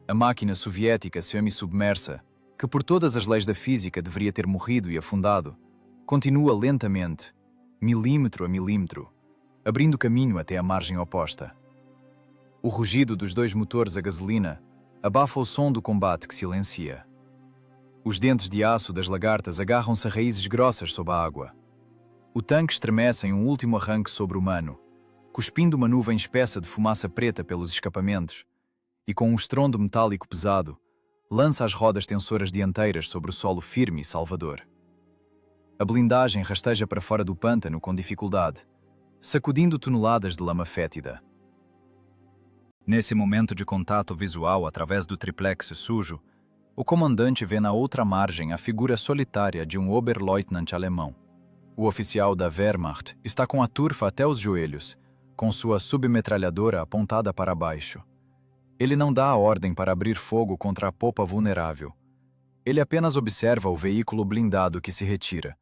A máquina soviética semi-submersa, que por todas as leis da física deveria ter morrido e afundado, continua lentamente, milímetro a milímetro, abrindo caminho até a margem oposta. O rugido dos 2 motores a gasolina abafa o som do combate que silencia. Os dentes de aço das lagartas agarram-se a raízes grossas sob a água. O tanque estremece em um último arranque sobre-humano, cuspindo uma nuvem espessa de fumaça preta pelos escapamentos, e com um estrondo metálico pesado, lança as rodas tensoras dianteiras sobre o solo firme e salvador. A blindagem rasteja para fora do pântano com dificuldade, sacudindo toneladas de lama fétida. Nesse momento de contato visual através do triplex sujo, o comandante vê na outra margem a figura solitária de um Oberleutnant alemão. O oficial da Wehrmacht está com a turfa até os joelhos, com sua submetralhadora apontada para baixo. Ele não dá a ordem para abrir fogo contra a popa vulnerável. Ele apenas observa o veículo blindado que se retira.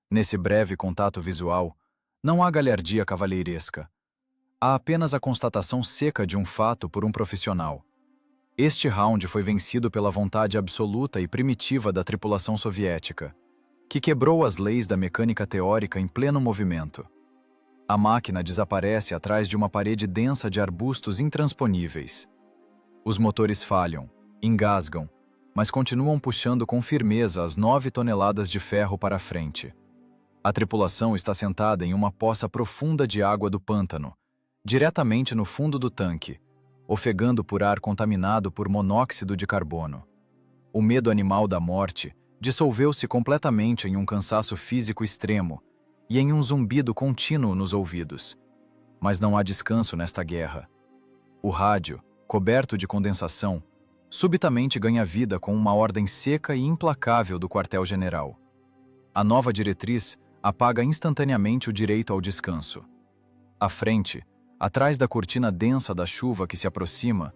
Nesse breve contato visual, não há galhardia cavalheiresca. Há apenas a constatação seca de um fato por um profissional. Este round foi vencido pela vontade absoluta e primitiva da tripulação soviética, que quebrou as leis da mecânica teórica em pleno movimento. A máquina desaparece atrás de uma parede densa de arbustos intransponíveis. Os motores falham, engasgam, mas continuam puxando com firmeza as 9 toneladas de ferro para a frente. A tripulação está sentada em uma poça profunda de água do pântano, diretamente no fundo do tanque, ofegando por ar contaminado por monóxido de carbono. O medo animal da morte dissolveu-se completamente em um cansaço físico extremo e em um zumbido contínuo nos ouvidos. Mas não há descanso nesta guerra. O rádio, coberto de condensação, subitamente ganha vida com uma ordem seca e implacável do quartel-general. A nova diretriz apaga instantaneamente o direito ao descanso. À frente, atrás da cortina densa da chuva que se aproxima,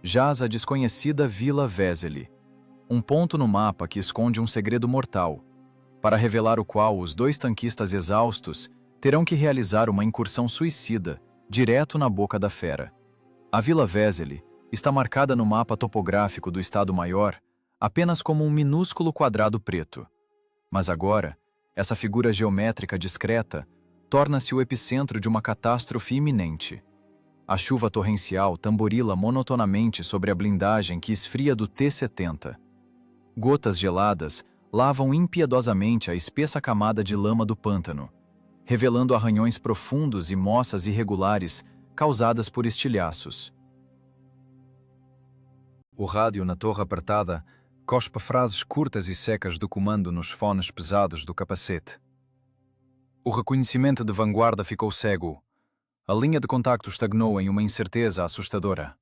jaz a desconhecida Vila Vesely, um ponto no mapa que esconde um segredo mortal, para revelar o qual os 2 tanquistas exaustos terão que realizar uma incursão suicida, direto na boca da fera. A Vila Vesely está marcada no mapa topográfico do Estado-Maior apenas como um minúsculo quadrado preto. Mas agora, essa figura geométrica discreta torna-se o epicentro de uma catástrofe iminente. A chuva torrencial tamborila monotonamente sobre a blindagem que esfria do T-70. Gotas geladas lavam impiedosamente a espessa camada de lama do pântano, revelando arranhões profundos e moças irregulares causadas por estilhaços. O rádio na torre apertada cospe frases curtas e secas do comando nos fones pesados do capacete. O reconhecimento de vanguarda ficou cego. A linha de contacto estagnou em uma incerteza assustadora.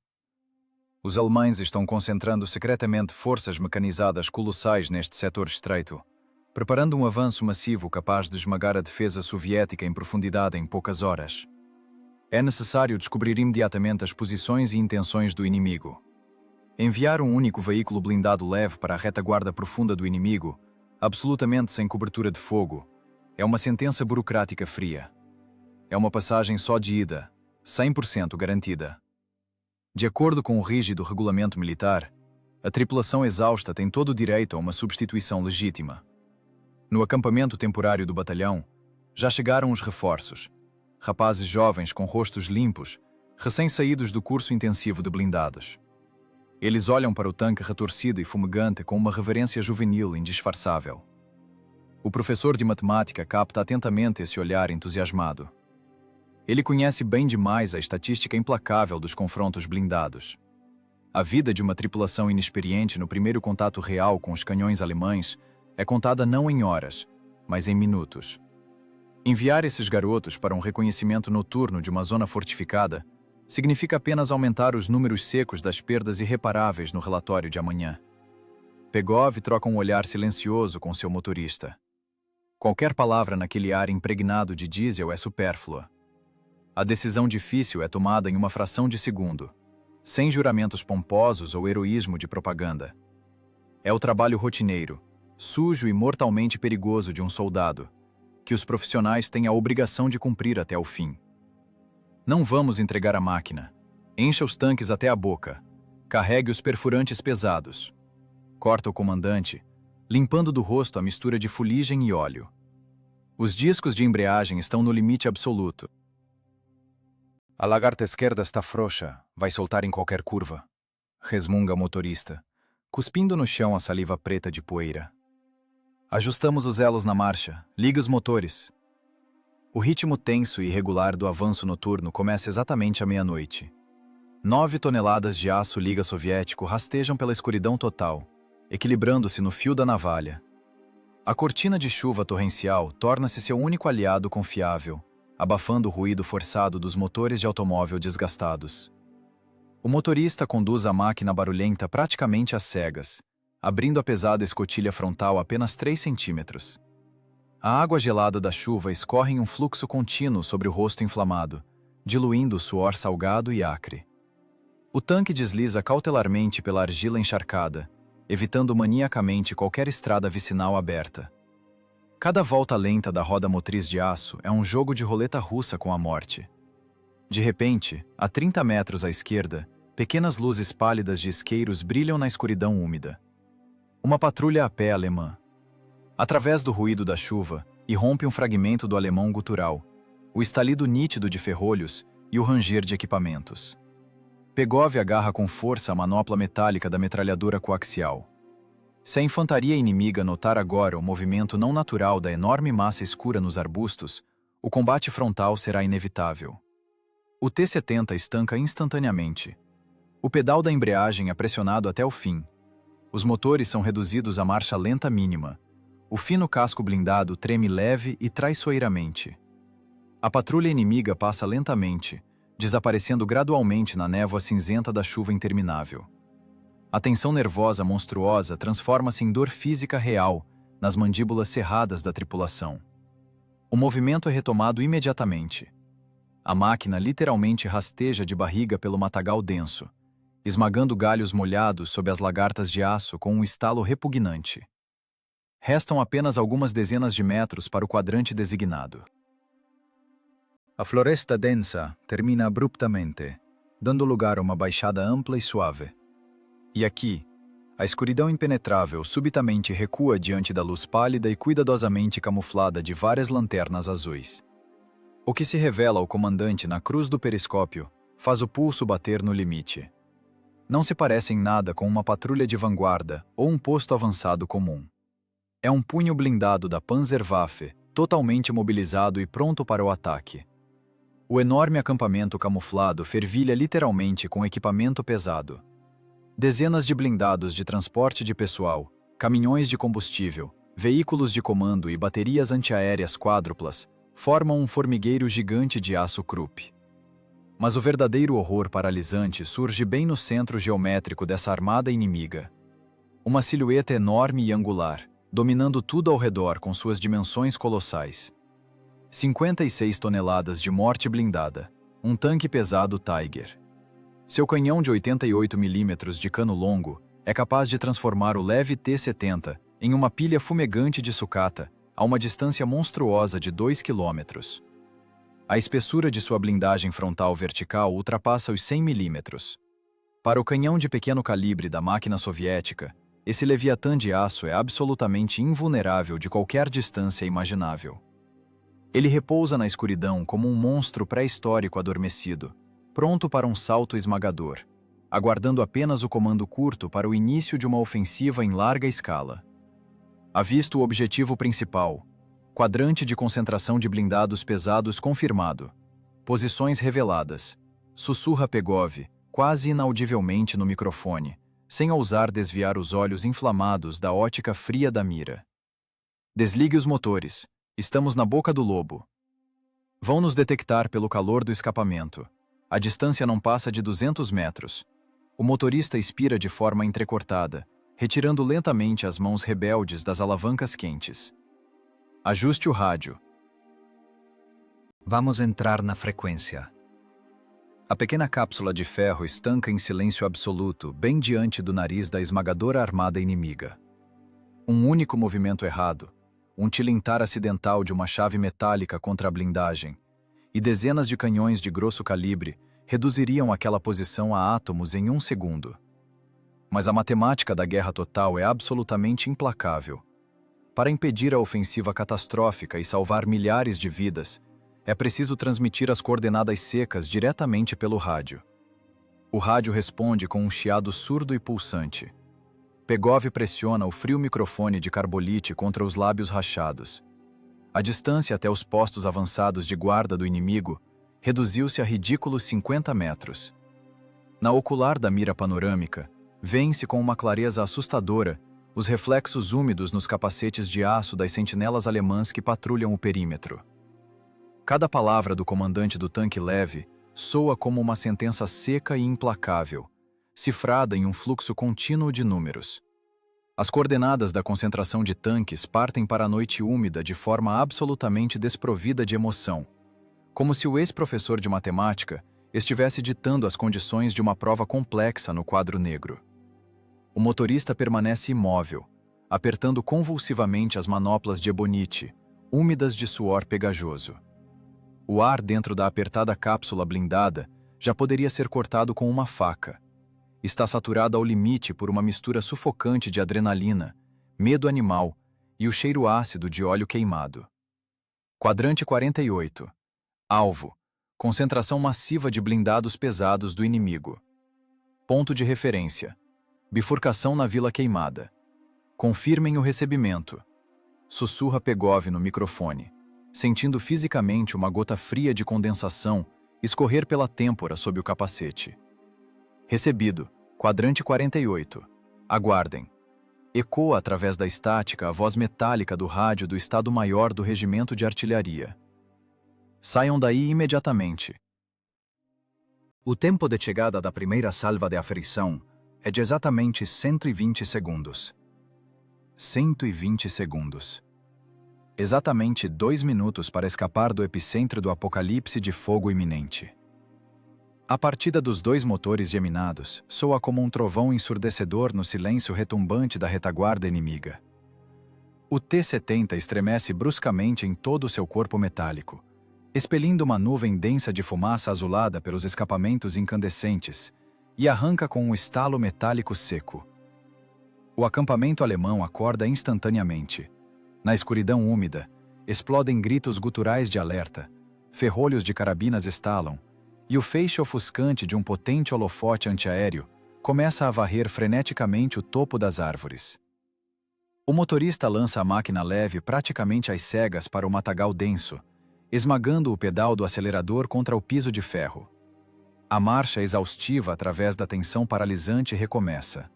Os alemães estão concentrando secretamente forças mecanizadas colossais neste setor estreito, preparando um avanço massivo capaz de esmagar a defesa soviética em profundidade em poucas horas. É necessário descobrir imediatamente as posições e intenções do inimigo. Enviar um único veículo blindado leve para a retaguarda profunda do inimigo, absolutamente sem cobertura de fogo, é uma sentença burocrática fria. É uma passagem só de ida, 100% garantida. De acordo com o rígido regulamento militar, a tripulação exausta tem todo o direito a uma substituição legítima. No acampamento temporário do batalhão, já chegaram os reforços, rapazes jovens com rostos limpos, recém-saídos do curso intensivo de blindados. Eles olham para o tanque retorcido e fumegante com uma reverência juvenil indisfarçável. O professor de matemática capta atentamente esse olhar entusiasmado. Ele conhece bem demais a estatística implacável dos confrontos blindados. A vida de uma tripulação inexperiente no primeiro contato real com os canhões alemães é contada não em horas, mas em minutos. Enviar esses garotos para um reconhecimento noturno de uma zona fortificada significa apenas aumentar os números secos das perdas irreparáveis no relatório de amanhã. Pegov troca um olhar silencioso com seu motorista. Qualquer palavra naquele ar impregnado de diesel é supérflua. A decisão difícil é tomada em uma fração de segundo, sem juramentos pomposos ou heroísmo de propaganda. É o trabalho rotineiro, sujo e mortalmente perigoso de um soldado, que os profissionais têm a obrigação de cumprir até o fim. Não vamos entregar a máquina. Encha os tanques até a boca. Carregue os perfurantes pesados. Corta o comandante, limpando do rosto a mistura de fuligem e óleo. Os discos de embreagem estão no limite absoluto. A lagarta esquerda está frouxa, vai soltar em qualquer curva. Resmunga o motorista, cuspindo no chão a saliva preta de poeira. Ajustamos os elos na marcha, liga os motores. O ritmo tenso e irregular do avanço noturno começa exatamente à meia-noite. 9 toneladas de aço liga soviético rastejam pela escuridão total, equilibrando-se no fio da navalha. A cortina de chuva torrencial torna-se seu único aliado confiável, abafando o ruído forçado dos motores de automóvel desgastados. O motorista conduz a máquina barulhenta praticamente às cegas, abrindo a pesada escotilha frontal apenas 3 centímetros. A água gelada da chuva escorre em um fluxo contínuo sobre o rosto inflamado, diluindo o suor salgado e acre. O tanque desliza cautelarmente pela argila encharcada, evitando maniacamente qualquer estrada vicinal aberta. Cada volta lenta da roda motriz de aço é um jogo de roleta russa com a morte. De repente, a 30 metros à esquerda, pequenas luzes pálidas de isqueiros brilham na escuridão úmida. Uma patrulha a pé alemã. Através do ruído da chuva, irrompe um fragmento do alemão gutural, o estalido nítido de ferrolhos e o ranger de equipamentos. Pegov agarra com força a manopla metálica da metralhadora coaxial. Se a infantaria inimiga notar agora o movimento não natural da enorme massa escura nos arbustos, o combate frontal será inevitável. O T-70 estanca instantaneamente. O pedal da embreagem é pressionado até o fim. Os motores são reduzidos à marcha lenta mínima. O fino casco blindado treme leve e traiçoeiramente. A patrulha inimiga passa lentamente, desaparecendo gradualmente na névoa cinzenta da chuva interminável. A tensão nervosa monstruosa transforma-se em dor física real nas mandíbulas cerradas da tripulação. O movimento é retomado imediatamente. A máquina literalmente rasteja de barriga pelo matagal denso, esmagando galhos molhados sob as lagartas de aço com um estalo repugnante. Restam apenas algumas dezenas de metros para o quadrante designado. A floresta densa termina abruptamente, dando lugar a uma baixada ampla e suave. E aqui, a escuridão impenetrável subitamente recua diante da luz pálida e cuidadosamente camuflada de várias lanternas azuis. O que se revela ao comandante na cruz do periscópio faz o pulso bater no limite. Não se parece em nada com uma patrulha de vanguarda ou um posto avançado comum. É um punho blindado da Panzerwaffe, totalmente mobilizado e pronto para o ataque. O enorme acampamento camuflado fervilha literalmente com equipamento pesado. Dezenas de blindados de transporte de pessoal, caminhões de combustível, veículos de comando e baterias antiaéreas quádruplas formam um formigueiro gigante de aço Krupp. Mas o verdadeiro horror paralisante surge bem no centro geométrico dessa armada inimiga. Uma silhueta enorme e angular, dominando tudo ao redor com suas dimensões colossais. 56 toneladas de morte blindada, um tanque pesado Tiger. Seu canhão de 88 mm de cano longo é capaz de transformar o leve T-70 em uma pilha fumegante de sucata a uma distância monstruosa de 2 km. A espessura de sua blindagem frontal vertical ultrapassa os 100 mm. Para o canhão de pequeno calibre da máquina soviética, esse leviatã de aço é absolutamente invulnerável de qualquer distância imaginável. Ele repousa na escuridão como um monstro pré-histórico adormecido, pronto para um salto esmagador, aguardando apenas o comando curto para o início de uma ofensiva em larga escala. Avisto o objetivo principal. Quadrante de concentração de blindados pesados confirmado. Posições reveladas. Sussurra Pegov, quase inaudivelmente no microfone, sem ousar desviar os olhos inflamados da ótica fria da mira. Desligue os motores. Estamos na boca do lobo. Vão nos detectar pelo calor do escapamento. A distância não passa de 200 metros. O motorista expira de forma entrecortada, retirando lentamente as mãos rebeldes das alavancas quentes. Ajuste o rádio. Vamos entrar na frequência. A pequena cápsula de ferro estanca em silêncio absoluto, bem diante do nariz da esmagadora armada inimiga. Um único movimento errado, um tilintar acidental de uma chave metálica contra a blindagem, e dezenas de canhões de grosso calibre reduziriam aquela posição a átomos em um segundo. Mas a matemática da guerra total é absolutamente implacável. Para impedir a ofensiva catastrófica e salvar milhares de vidas, é preciso transmitir as coordenadas secas diretamente pelo rádio. O rádio responde com um chiado surdo e pulsante. Pegov pressiona o frio microfone de carbolite contra os lábios rachados. A distância até os postos avançados de guarda do inimigo reduziu-se a ridículos 50 metros. Na ocular da mira panorâmica, vêem-se com uma clareza assustadora os reflexos úmidos nos capacetes de aço das sentinelas alemãs que patrulham o perímetro. Cada palavra do comandante do tanque leve soa como uma sentença seca e implacável, cifrada em um fluxo contínuo de números. As coordenadas da concentração de tanques partem para a noite úmida de forma absolutamente desprovida de emoção, como se o ex-professor de matemática estivesse ditando as condições de uma prova complexa no quadro negro. O motorista permanece imóvel, apertando convulsivamente as manoplas de ebonite, úmidas de suor pegajoso. O ar dentro da apertada cápsula blindada já poderia ser cortado com uma faca. Está saturado ao limite por uma mistura sufocante de adrenalina, medo animal e o cheiro ácido de óleo queimado. Quadrante 48. Alvo: concentração massiva de blindados pesados do inimigo. Ponto de referência: bifurcação na Vila Queimada. Confirmem o recebimento. Sussurra Pegov no microfone, sentindo fisicamente uma gota fria de condensação escorrer pela têmpora sob o capacete. Recebido. Quadrante 48. Aguardem. Ecoa através da estática a voz metálica do rádio do Estado-Maior do Regimento de Artilharia. Saiam daí imediatamente. O tempo de chegada da primeira salva de aferição é de exatamente 120 segundos. 120 segundos. Exatamente 2 minutos para escapar do epicentro do apocalipse de fogo iminente. A partida dos 2 motores geminados soa como um trovão ensurdecedor no silêncio retumbante da retaguarda inimiga. O T-70 estremece bruscamente em todo o seu corpo metálico, expelindo uma nuvem densa de fumaça azulada pelos escapamentos incandescentes, e arranca com um estalo metálico seco. O acampamento alemão acorda instantaneamente. Na escuridão úmida, explodem gritos guturais de alerta, ferrolhos de carabinas estalam, e o feixe ofuscante de um potente holofote antiaéreo começa a varrer freneticamente o topo das árvores. O motorista lança a máquina leve praticamente às cegas para o matagal denso, esmagando o pedal do acelerador contra o piso de ferro. A marcha exaustiva através da tensão paralisante recomeça.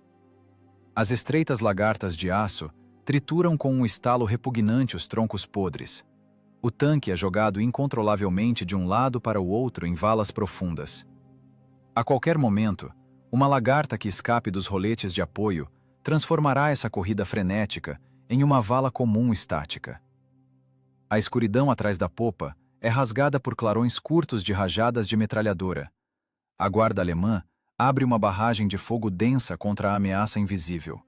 As estreitas lagartas de aço trituram com um estalo repugnante os troncos podres. O tanque é jogado incontrolavelmente de um lado para o outro em valas profundas. A qualquer momento, uma lagarta que escape dos roletes de apoio transformará essa corrida frenética em uma vala comum estática. A escuridão atrás da popa é rasgada por clarões curtos de rajadas de metralhadora. A guarda alemã abre uma barragem de fogo densa contra a ameaça invisível.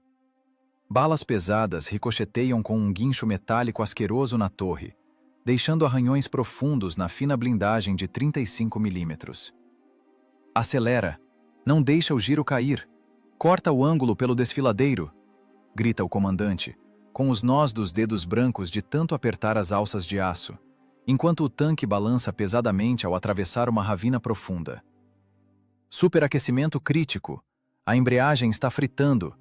Balas pesadas ricocheteiam com um guincho metálico asqueroso na torre, deixando arranhões profundos na fina blindagem de 35 milímetros. Acelera! Não deixa o giro cair! Corta o ângulo pelo desfiladeiro! Grita o comandante, com os nós dos dedos brancos de tanto apertar as alças de aço, enquanto o tanque balança pesadamente ao atravessar uma ravina profunda. Superaquecimento crítico. A embreagem está fritando.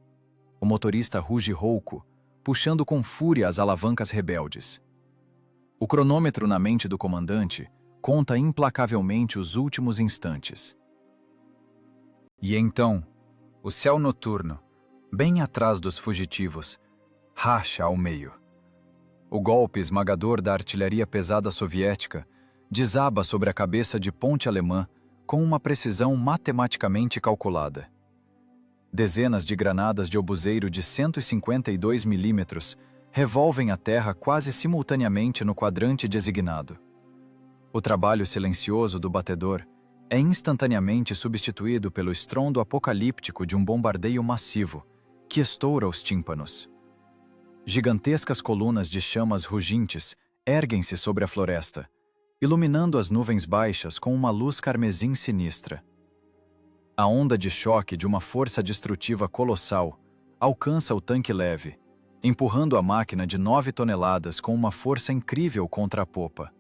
O motorista ruge rouco, puxando com fúria as alavancas rebeldes. O cronômetro na mente do comandante conta implacavelmente os últimos instantes. E então, o céu noturno, bem atrás dos fugitivos, racha ao meio. O golpe esmagador da artilharia pesada soviética desaba sobre a cabeça de ponte alemã com uma precisão matematicamente calculada. Dezenas de granadas de obuseiro de 152 milímetros revolvem a terra quase simultaneamente no quadrante designado. O trabalho silencioso do batedor é instantaneamente substituído pelo estrondo apocalíptico de um bombardeio massivo que estoura os tímpanos. Gigantescas colunas de chamas rugentes erguem-se sobre a floresta, iluminando as nuvens baixas com uma luz carmesim sinistra. A onda de choque de uma força destrutiva colossal alcança o tanque leve, empurrando a máquina de 9 toneladas com uma força incrível contra a popa.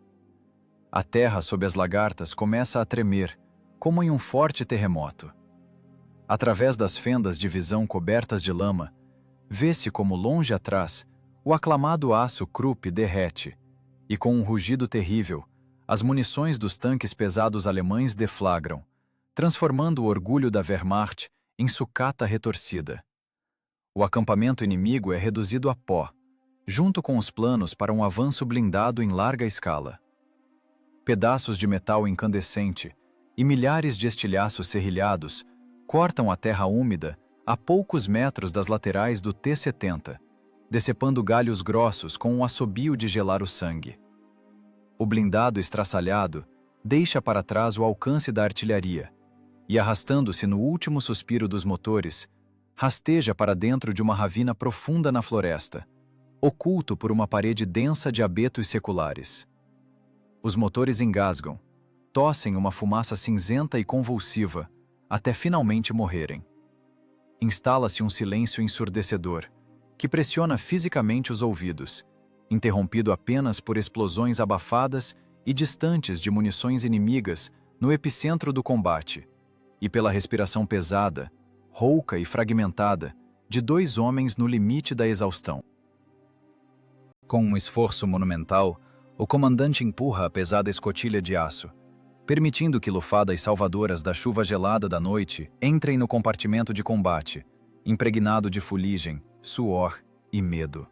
A terra sob as lagartas começa a tremer, como em um forte terremoto. Através das fendas de visão cobertas de lama, vê-se como longe atrás o aclamado aço Krupp derrete, e com um rugido terrível, as munições dos tanques pesados alemães deflagram, transformando o orgulho da Wehrmacht em sucata retorcida. O acampamento inimigo é reduzido a pó, junto com os planos para um avanço blindado em larga escala. Pedaços de metal incandescente e milhares de estilhaços serrilhados cortam a terra úmida a poucos metros das laterais do T-70, decepando galhos grossos com um assobio de gelar o sangue. O blindado estraçalhado deixa para trás o alcance da artilharia e, arrastando-se no último suspiro dos motores, rasteja para dentro de uma ravina profunda na floresta, oculto por uma parede densa de abetos seculares. Os motores engasgam, tossem uma fumaça cinzenta e convulsiva, até finalmente morrerem. Instala-se um silêncio ensurdecedor, que pressiona fisicamente os ouvidos, interrompido apenas por explosões abafadas e distantes de munições inimigas no epicentro do combate, e pela respiração pesada, rouca e fragmentada, de 2 homens no limite da exaustão. Com um esforço monumental, o comandante empurra a pesada escotilha de aço, permitindo que lufadas salvadoras da chuva gelada da noite entrem no compartimento de combate, impregnado de fuligem, suor e medo.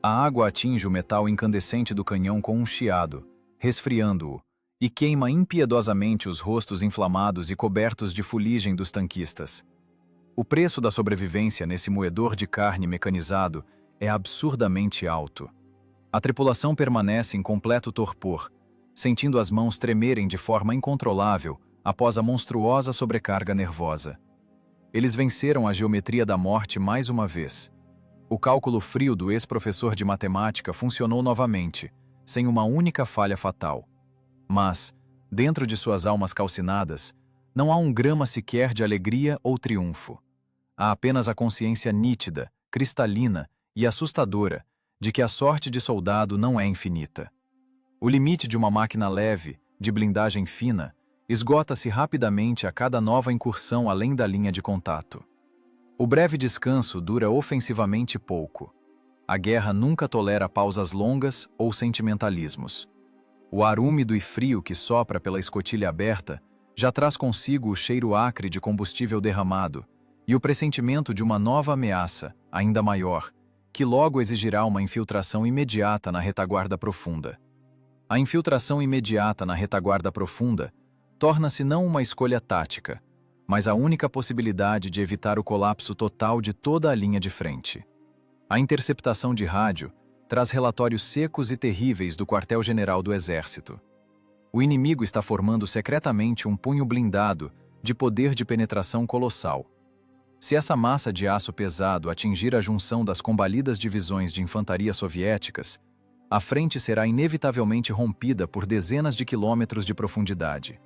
A água atinge o metal incandescente do canhão com um chiado, resfriando-o, e queima impiedosamente os rostos inflamados e cobertos de fuligem dos tanquistas. O preço da sobrevivência nesse moedor de carne mecanizado é absurdamente alto. A tripulação permanece em completo torpor, sentindo as mãos tremerem de forma incontrolável após a monstruosa sobrecarga nervosa. Eles venceram a geometria da morte mais uma vez. O cálculo frio do ex-professor de matemática funcionou novamente, sem uma única falha fatal. Mas, dentro de suas almas calcinadas, não há um grama sequer de alegria ou triunfo. Há apenas a consciência nítida, cristalina e assustadora de que a sorte de soldado não é infinita. O limite de uma máquina leve, de blindagem fina, esgota-se rapidamente a cada nova incursão além da linha de contato. O breve descanso dura ofensivamente pouco. A guerra nunca tolera pausas longas ou sentimentalismos. O ar úmido e frio que sopra pela escotilha aberta já traz consigo o cheiro acre de combustível derramado e o pressentimento de uma nova ameaça, ainda maior, que logo exigirá uma infiltração imediata na retaguarda profunda. A infiltração imediata na retaguarda profunda torna-se não uma escolha tática, mas a única possibilidade de evitar o colapso total de toda a linha de frente. A interceptação de rádio traz relatórios secos e terríveis do quartel-general do Exército. O inimigo está formando secretamente um punho blindado de poder de penetração colossal. Se essa massa de aço pesado atingir a junção das combalidas divisões de infantaria soviéticas, a frente será inevitavelmente rompida por dezenas de quilômetros de profundidade.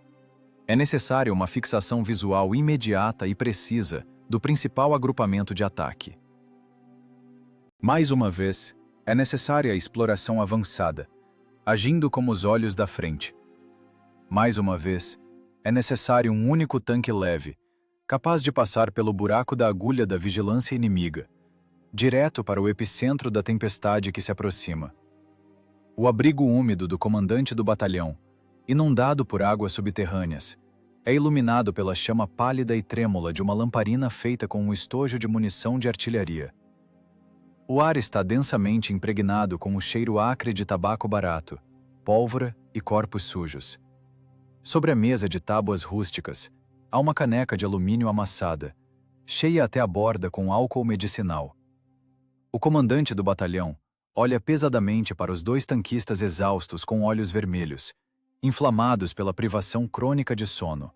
É necessária uma fixação visual imediata e precisa do principal agrupamento de ataque. Mais uma vez, é necessária a exploração avançada, agindo como os olhos da frente. Mais uma vez, é necessário um único tanque leve, capaz de passar pelo buraco da agulha da vigilância inimiga, direto para o epicentro da tempestade que se aproxima. O abrigo úmido do comandante do batalhão, inundado por águas subterrâneas, é iluminado pela chama pálida e trêmula de uma lamparina feita com um estojo de munição de artilharia. O ar está densamente impregnado com o cheiro acre de tabaco barato, pólvora e corpos sujos. Sobre a mesa de tábuas rústicas, há uma caneca de alumínio amassada, cheia até a borda com álcool medicinal. O comandante do batalhão olha pesadamente para os 2 tanquistas exaustos com olhos vermelhos, inflamados pela privação crônica de sono.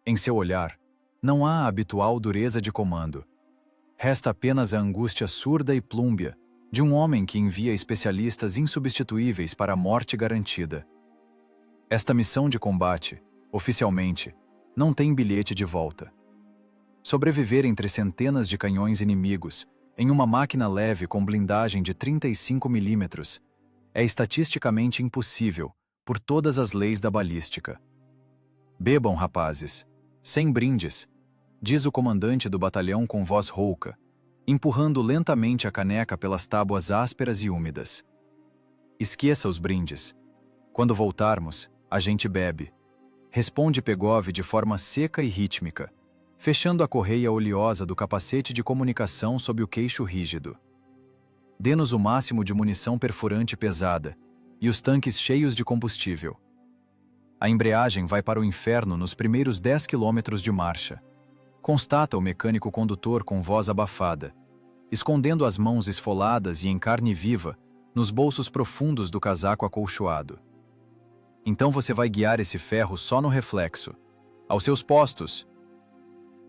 Em seu olhar, não há a habitual dureza de comando. Resta apenas a angústia surda e plúmbia de um homem que envia especialistas insubstituíveis para a morte garantida. Esta missão de combate, oficialmente, não tem bilhete de volta. Sobreviver entre centenas de canhões inimigos, em uma máquina leve com blindagem de 35 milímetros, é estatisticamente impossível por todas as leis da balística. Bebam, rapazes, sem brindes, diz o comandante do batalhão com voz rouca, empurrando lentamente a caneca pelas tábuas ásperas e úmidas. Esqueça os brindes. Quando voltarmos, a gente bebe. Responde Pegov de forma seca e rítmica, fechando a correia oleosa do capacete de comunicação sob o queixo rígido. Dê-nos o máximo de munição perfurante pesada e os tanques cheios de combustível. A embreagem vai para o inferno nos primeiros 10 quilômetros de marcha. Constata o mecânico condutor com voz abafada, escondendo as mãos esfoladas e em carne viva nos bolsos profundos do casaco acolchoado. Então você vai guiar esse ferro só no reflexo. Aos seus postos!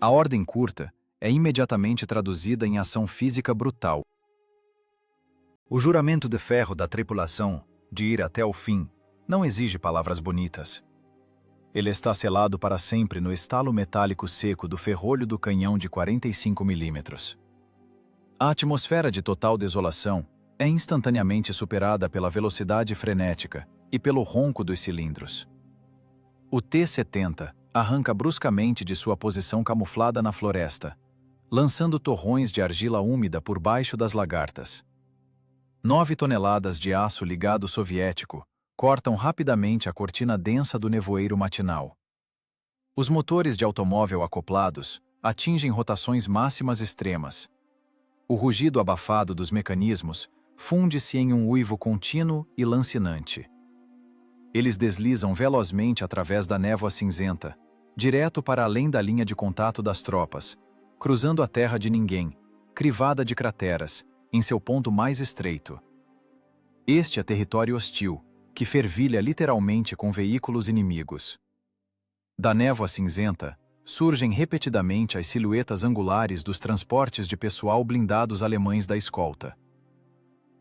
A ordem curta é imediatamente traduzida em ação física brutal. O juramento de ferro da tripulação, de ir até o fim, não exige palavras bonitas. Ele está selado para sempre no estalo metálico seco do ferrolho do canhão de 45 milímetros. A atmosfera de total desolação é instantaneamente superada pela velocidade frenética, e pelo ronco dos cilindros. O T-70 arranca bruscamente de sua posição camuflada na floresta, lançando torrões de argila úmida por baixo das lagartas. 9 toneladas de aço ligado soviético cortam rapidamente a cortina densa do nevoeiro matinal. Os motores de automóvel acoplados atingem rotações máximas extremas. O rugido abafado dos mecanismos funde-se em um uivo contínuo e lancinante. Eles deslizam velozmente através da névoa cinzenta, direto para além da linha de contato das tropas, cruzando a terra de ninguém, crivada de crateras, em seu ponto mais estreito. Este é território hostil, que fervilha literalmente com veículos inimigos. Da névoa cinzenta, surgem repetidamente as silhuetas angulares dos transportes de pessoal blindados alemães da escolta.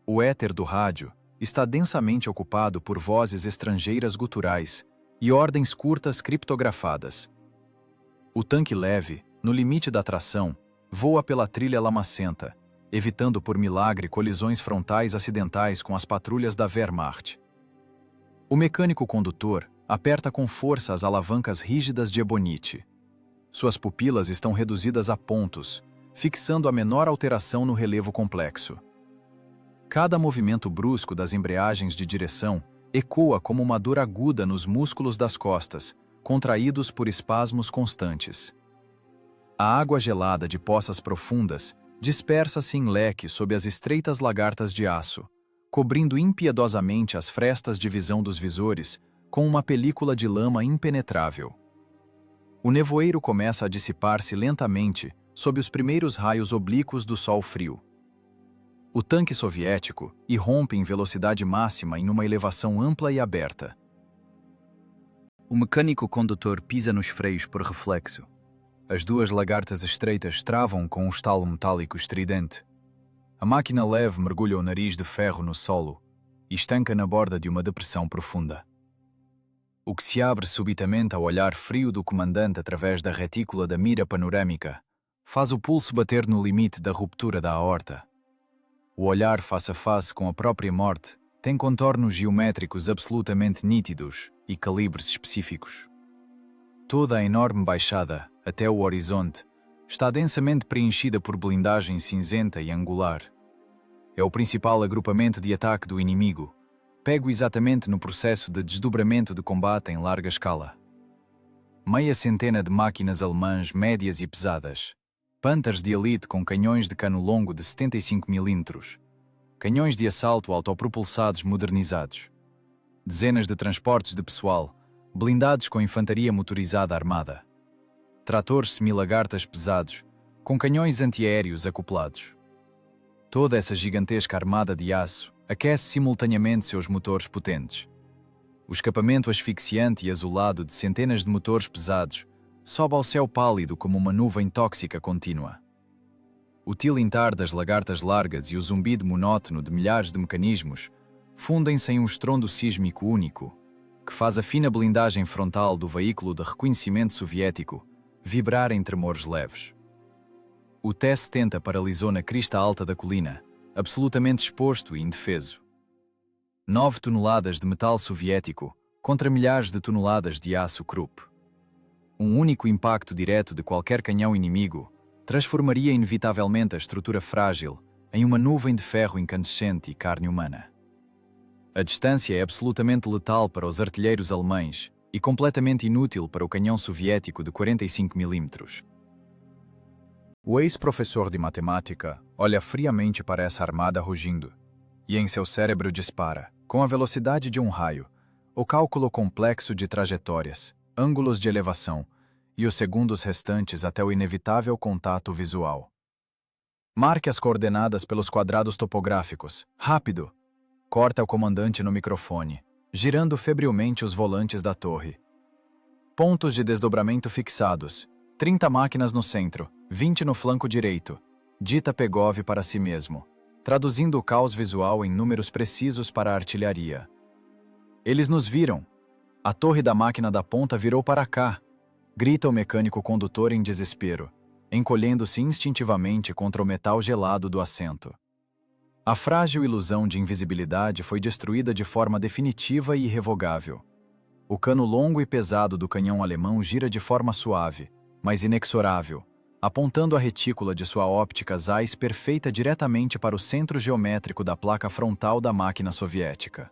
O éter do rádio está densamente ocupado por vozes estrangeiras guturais e ordens curtas criptografadas. O tanque leve, no limite da tração, voa pela trilha lamacenta, evitando por milagre colisões frontais acidentais com as patrulhas da Wehrmacht. O mecânico condutor aperta com força as alavancas rígidas de ebonite. Suas pupilas estão reduzidas a pontos, fixando a menor alteração no relevo complexo. Cada movimento brusco das embreagens de direção ecoa como uma dor aguda nos músculos das costas, contraídos por espasmos constantes. A água gelada de poças profundas dispersa-se em leque sob as estreitas lagartas de aço, cobrindo impiedosamente as frestas de visão dos visores com uma película de lama impenetrável. O nevoeiro começa a dissipar-se lentamente sob os primeiros raios oblíquos do sol frio. O tanque soviético irrompe em velocidade máxima em uma elevação ampla e aberta. O mecânico condutor pisa nos freios por reflexo. As duas lagartas estreitas travam com um estalo metálico estridente. A máquina leve mergulha o nariz de ferro no solo e estanca na borda de uma depressão profunda. O que se abre subitamente ao olhar frio do comandante através da retícula da mira panorâmica faz o pulso bater no limite da ruptura da aorta. O olhar face a face com a própria morte tem contornos geométricos absolutamente nítidos e calibres específicos. Toda a enorme baixada, até o horizonte, está densamente preenchida por blindagem cinzenta e angular. É o principal agrupamento de ataque do inimigo, pego exatamente no processo de desdobramento de combate em larga escala. Meia centena de máquinas alemãs médias e pesadas, Panthers de elite com canhões de cano longo de 75 mm, canhões de assalto autopropulsados modernizados, dezenas de transportes de pessoal, blindados com infantaria motorizada armada, tratores semi-lagartas pesados, com canhões antiaéreos acoplados. Toda essa gigantesca armada de aço aquece simultaneamente seus motores potentes. O escapamento asfixiante e azulado de centenas de motores pesados sobe ao céu pálido como uma nuvem tóxica contínua. O tilintar das lagartas largas e o zumbido monótono de milhares de mecanismos fundem-se em um estrondo sísmico único, que faz a fina blindagem frontal do veículo de reconhecimento soviético vibrar em tremores leves. O T-70 paralisou na crista alta da colina, absolutamente exposto e indefeso. 9 toneladas de metal soviético contra milhares de toneladas de aço Krupp. Um único impacto direto de qualquer canhão inimigo transformaria inevitavelmente a estrutura frágil em uma nuvem de ferro incandescente e carne humana. A distância é absolutamente letal para os artilheiros alemães e completamente inútil para o canhão soviético de 45 mm. O ex-professor de matemática olha friamente para essa armada rugindo, e em seu cérebro dispara, com a velocidade de um raio, o cálculo complexo de trajetórias, ângulos de elevação e os segundos restantes até o inevitável contato visual. Marque as coordenadas pelos quadrados topográficos. Rápido! Corta o comandante no microfone, girando febrilmente os volantes da torre. Pontos de desdobramento fixados. 30 máquinas no centro, 20 no flanco direito. Dita Pegov para si mesmo, traduzindo o caos visual em números precisos para a artilharia. Eles nos viram. A torre da máquina da ponta virou para cá, grita o mecânico condutor em desespero, encolhendo-se instintivamente contra o metal gelado do assento. A frágil ilusão de invisibilidade foi destruída de forma definitiva e irrevogável. O cano longo e pesado do canhão alemão gira de forma suave, mas inexorável, apontando a retícula de sua óptica Zeiss perfeita diretamente para o centro geométrico da placa frontal da máquina soviética.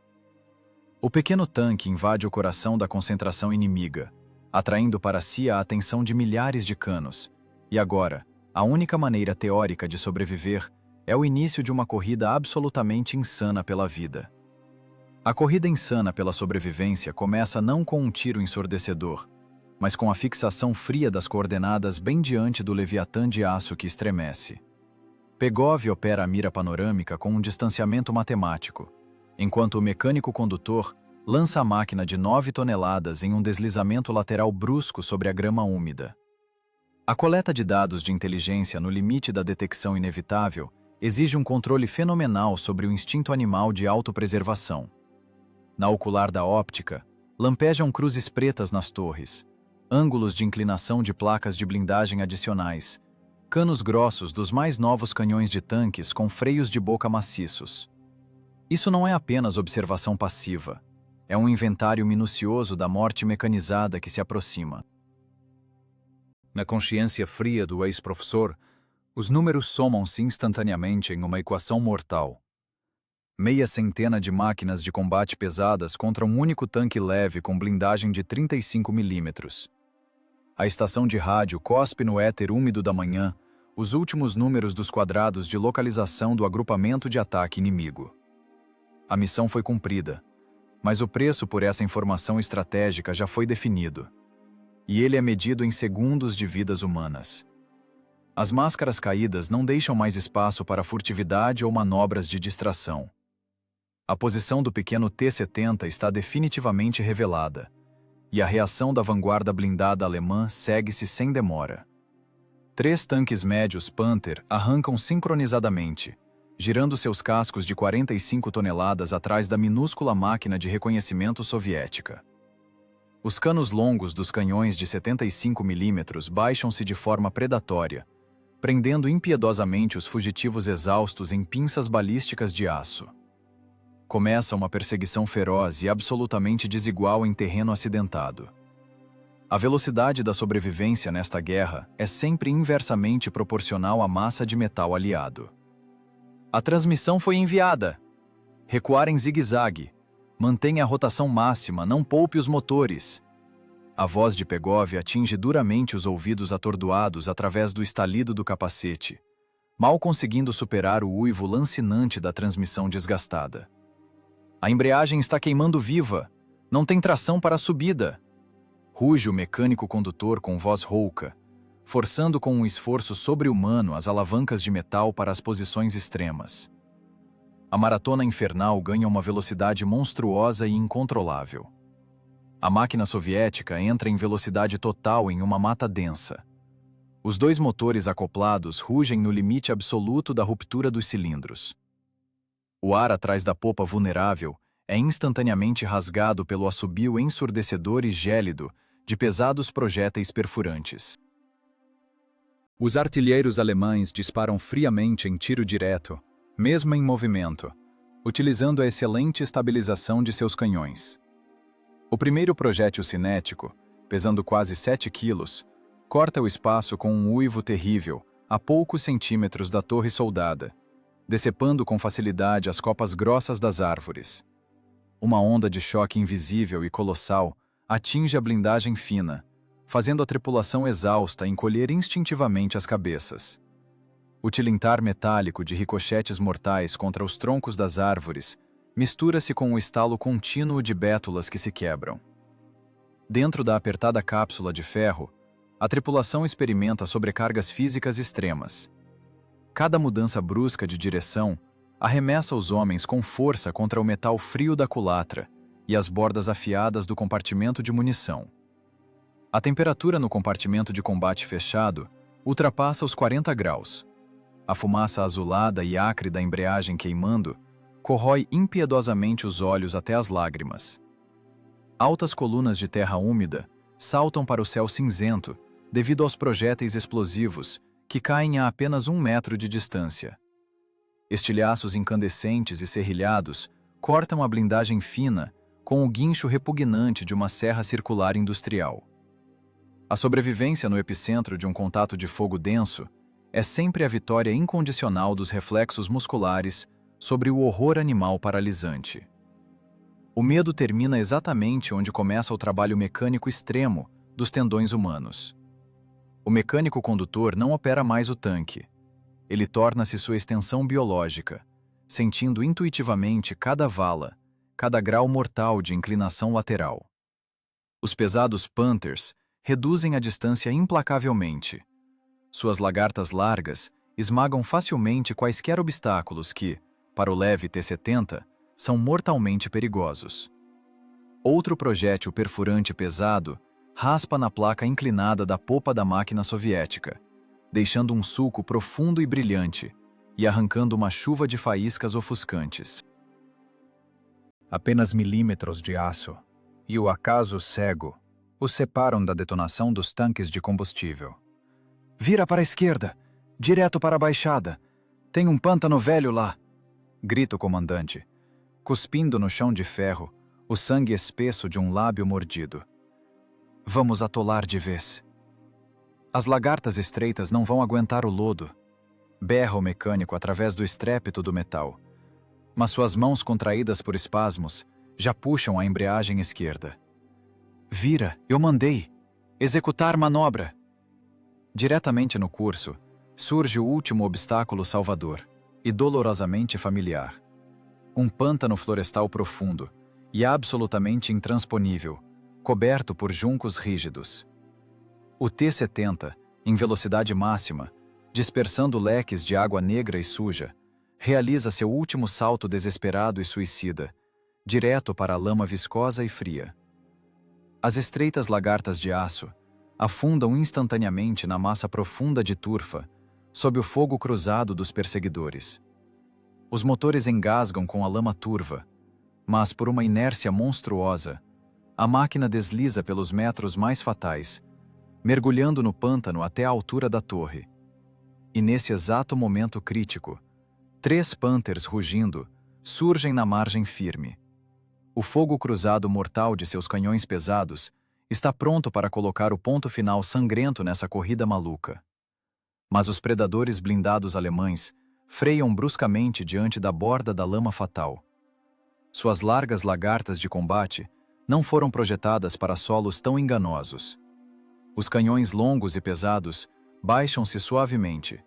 O pequeno tanque invade o coração da concentração inimiga, atraindo para si a atenção de milhares de canos. E agora, a única maneira teórica de sobreviver é o início de uma corrida absolutamente insana pela vida. A corrida insana pela sobrevivência começa não com um tiro ensurdecedor, mas com a fixação fria das coordenadas bem diante do Leviatã de aço que estremece. Pegov opera a mira panorâmica com um distanciamento matemático, enquanto o mecânico condutor lança a máquina de 9 toneladas em um deslizamento lateral brusco sobre a grama úmida. A coleta de dados de inteligência no limite da detecção inevitável exige um controle fenomenal sobre o instinto animal de autopreservação. Na ocular da óptica, lampejam cruzes pretas nas torres, ângulos de inclinação de placas de blindagem adicionais, canos grossos dos mais novos canhões de tanques com freios de boca maciços. Isso não é apenas observação passiva, é um inventário minucioso da morte mecanizada que se aproxima. Na consciência fria do ex-professor, os números somam-se instantaneamente em uma equação mortal. Meia centena de máquinas de combate pesadas contra um único tanque leve com blindagem de 35 milímetros. A estação de rádio cospe no éter úmido da manhã os últimos números dos quadrados de localização do agrupamento de ataque inimigo. A missão foi cumprida, mas o preço por essa informação estratégica já foi definido. E ele é medido em segundos de vidas humanas. As máscaras caídas não deixam mais espaço para furtividade ou manobras de distração. A posição do pequeno T-70 está definitivamente revelada, e a reação da vanguarda blindada alemã segue-se sem demora. 3 tanques médios Panther arrancam sincronizadamente, girando seus cascos de 45 toneladas atrás da minúscula máquina de reconhecimento soviética. Os canos longos dos canhões de 75 milímetros baixam-se de forma predatória, prendendo impiedosamente os fugitivos exaustos em pinças balísticas de aço. Começa uma perseguição feroz e absolutamente desigual em terreno acidentado. A velocidade da sobrevivência nesta guerra é sempre inversamente proporcional à massa de metal aliado. A transmissão foi enviada. Recuar em zigue-zague. Mantenha a rotação máxima, não poupe os motores. A voz de Pegov atinge duramente os ouvidos atordoados através do estalido do capacete, mal conseguindo superar o uivo lancinante da transmissão desgastada. A embreagem está queimando viva. Não tem tração para a subida. Ruge o mecânico condutor com voz rouca, forçando com um esforço sobre-humano as alavancas de metal para as posições extremas. A maratona infernal ganha uma velocidade monstruosa e incontrolável. A máquina soviética entra em velocidade total em uma mata densa. Os 2 motores acoplados rugem no limite absoluto da ruptura dos cilindros. O ar atrás da popa vulnerável é instantaneamente rasgado pelo assobio ensurdecedor e gélido de pesados projéteis perfurantes. Os artilheiros alemães disparam friamente em tiro direto, mesmo em movimento, utilizando a excelente estabilização de seus canhões. O primeiro projétil cinético, pesando quase 7 quilos, corta o espaço com um uivo terrível a poucos centímetros da torre soldada, decepando com facilidade as copas grossas das árvores. Uma onda de choque invisível e colossal atinge a blindagem fina, fazendo a tripulação exausta encolher instintivamente as cabeças. O tilintar metálico de ricochetes mortais contra os troncos das árvores mistura-se com o estalo contínuo de bétulas que se quebram. Dentro da apertada cápsula de ferro, a tripulação experimenta sobrecargas físicas extremas. Cada mudança brusca de direção arremessa os homens com força contra o metal frio da culatra e as bordas afiadas do compartimento de munição. A temperatura no compartimento de combate fechado ultrapassa os 40 graus. A fumaça azulada e acre da embreagem queimando corrói impiedosamente os olhos até as lágrimas. Altas colunas de terra úmida saltam para o céu cinzento devido aos projéteis explosivos que caem a apenas 1 metro de distância. Estilhaços incandescentes e serrilhados cortam a blindagem fina com o guincho repugnante de uma serra circular industrial. A sobrevivência no epicentro de um contato de fogo denso é sempre a vitória incondicional dos reflexos musculares sobre o horror animal paralisante. O medo termina exatamente onde começa o trabalho mecânico extremo dos tendões humanos. O mecânico condutor não opera mais o tanque. Ele torna-se sua extensão biológica, sentindo intuitivamente cada vala, cada grau mortal de inclinação lateral. Os pesados Panthers reduzem a distância implacavelmente. Suas lagartas largas esmagam facilmente quaisquer obstáculos que, para o leve T-70, são mortalmente perigosos. Outro projétil perfurante pesado raspa na placa inclinada da popa da máquina soviética, deixando um sulco profundo e brilhante e arrancando uma chuva de faíscas ofuscantes. Apenas milímetros de aço e o acaso cego os separam da detonação dos tanques de combustível. "Vira para a esquerda, direto para a baixada. Tem um pântano velho lá", grita o comandante, cuspindo no chão de ferro o sangue espesso de um lábio mordido. "Vamos atolar de vez." As lagartas estreitas não vão aguentar o lodo, berra o mecânico através do estrépito do metal, mas suas mãos contraídas por espasmos já puxam a embreagem esquerda. "Vira, eu mandei! Executar manobra!" Diretamente no curso, surge o último obstáculo salvador e dolorosamente familiar. Um pântano florestal profundo e absolutamente intransponível, coberto por juncos rígidos. O T-70, em velocidade máxima, dispersando leques de água negra e suja, realiza seu último salto desesperado e suicida, direto para a lama viscosa e fria. As estreitas lagartas de aço afundam instantaneamente na massa profunda de turfa, sob o fogo cruzado dos perseguidores. Os motores engasgam com a lama turva, mas por uma inércia monstruosa, a máquina desliza pelos metros mais fatais, mergulhando no pântano até a altura da torre. E nesse exato momento crítico, 3 Panthers rugindo surgem na margem firme. O fogo cruzado mortal de seus canhões pesados está pronto para colocar o ponto final sangrento nessa corrida maluca. Mas os predadores blindados alemães freiam bruscamente diante da borda da lama fatal. Suas largas lagartas de combate não foram projetadas para solos tão enganosos. Os canhões longos e pesados baixam-se suavemente.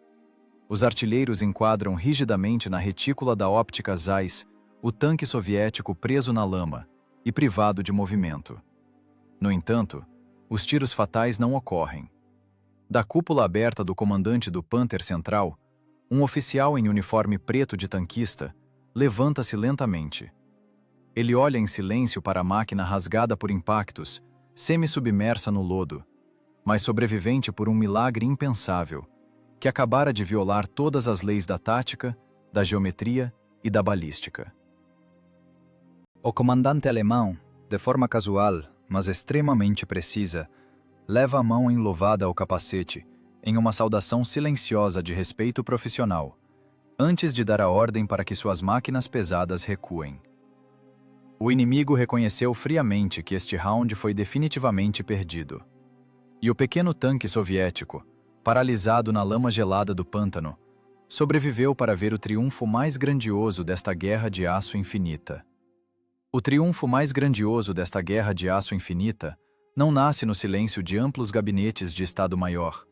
Os artilheiros enquadram rigidamente na retícula da óptica Zeiss o tanque soviético preso na lama e privado de movimento. No entanto, os tiros fatais não ocorrem. Da cúpula aberta do comandante do Panther Central, um oficial em uniforme preto de tanquista levanta-se lentamente. Ele olha em silêncio para a máquina rasgada por impactos, semi-submersa no lodo, mas sobrevivente por um milagre impensável, que acabara de violar todas as leis da tática, da geometria e da balística. O comandante alemão, de forma casual, mas extremamente precisa, leva a mão enluvada ao capacete, em uma saudação silenciosa de respeito profissional, antes de dar a ordem para que suas máquinas pesadas recuem. O inimigo reconheceu friamente que este round foi definitivamente perdido. E o pequeno tanque soviético, paralisado na lama gelada do pântano, sobreviveu para ver o triunfo mais grandioso desta guerra de aço infinita. O triunfo mais grandioso desta guerra de aço infinita não nasce no silêncio de amplos gabinetes de Estado-Maior,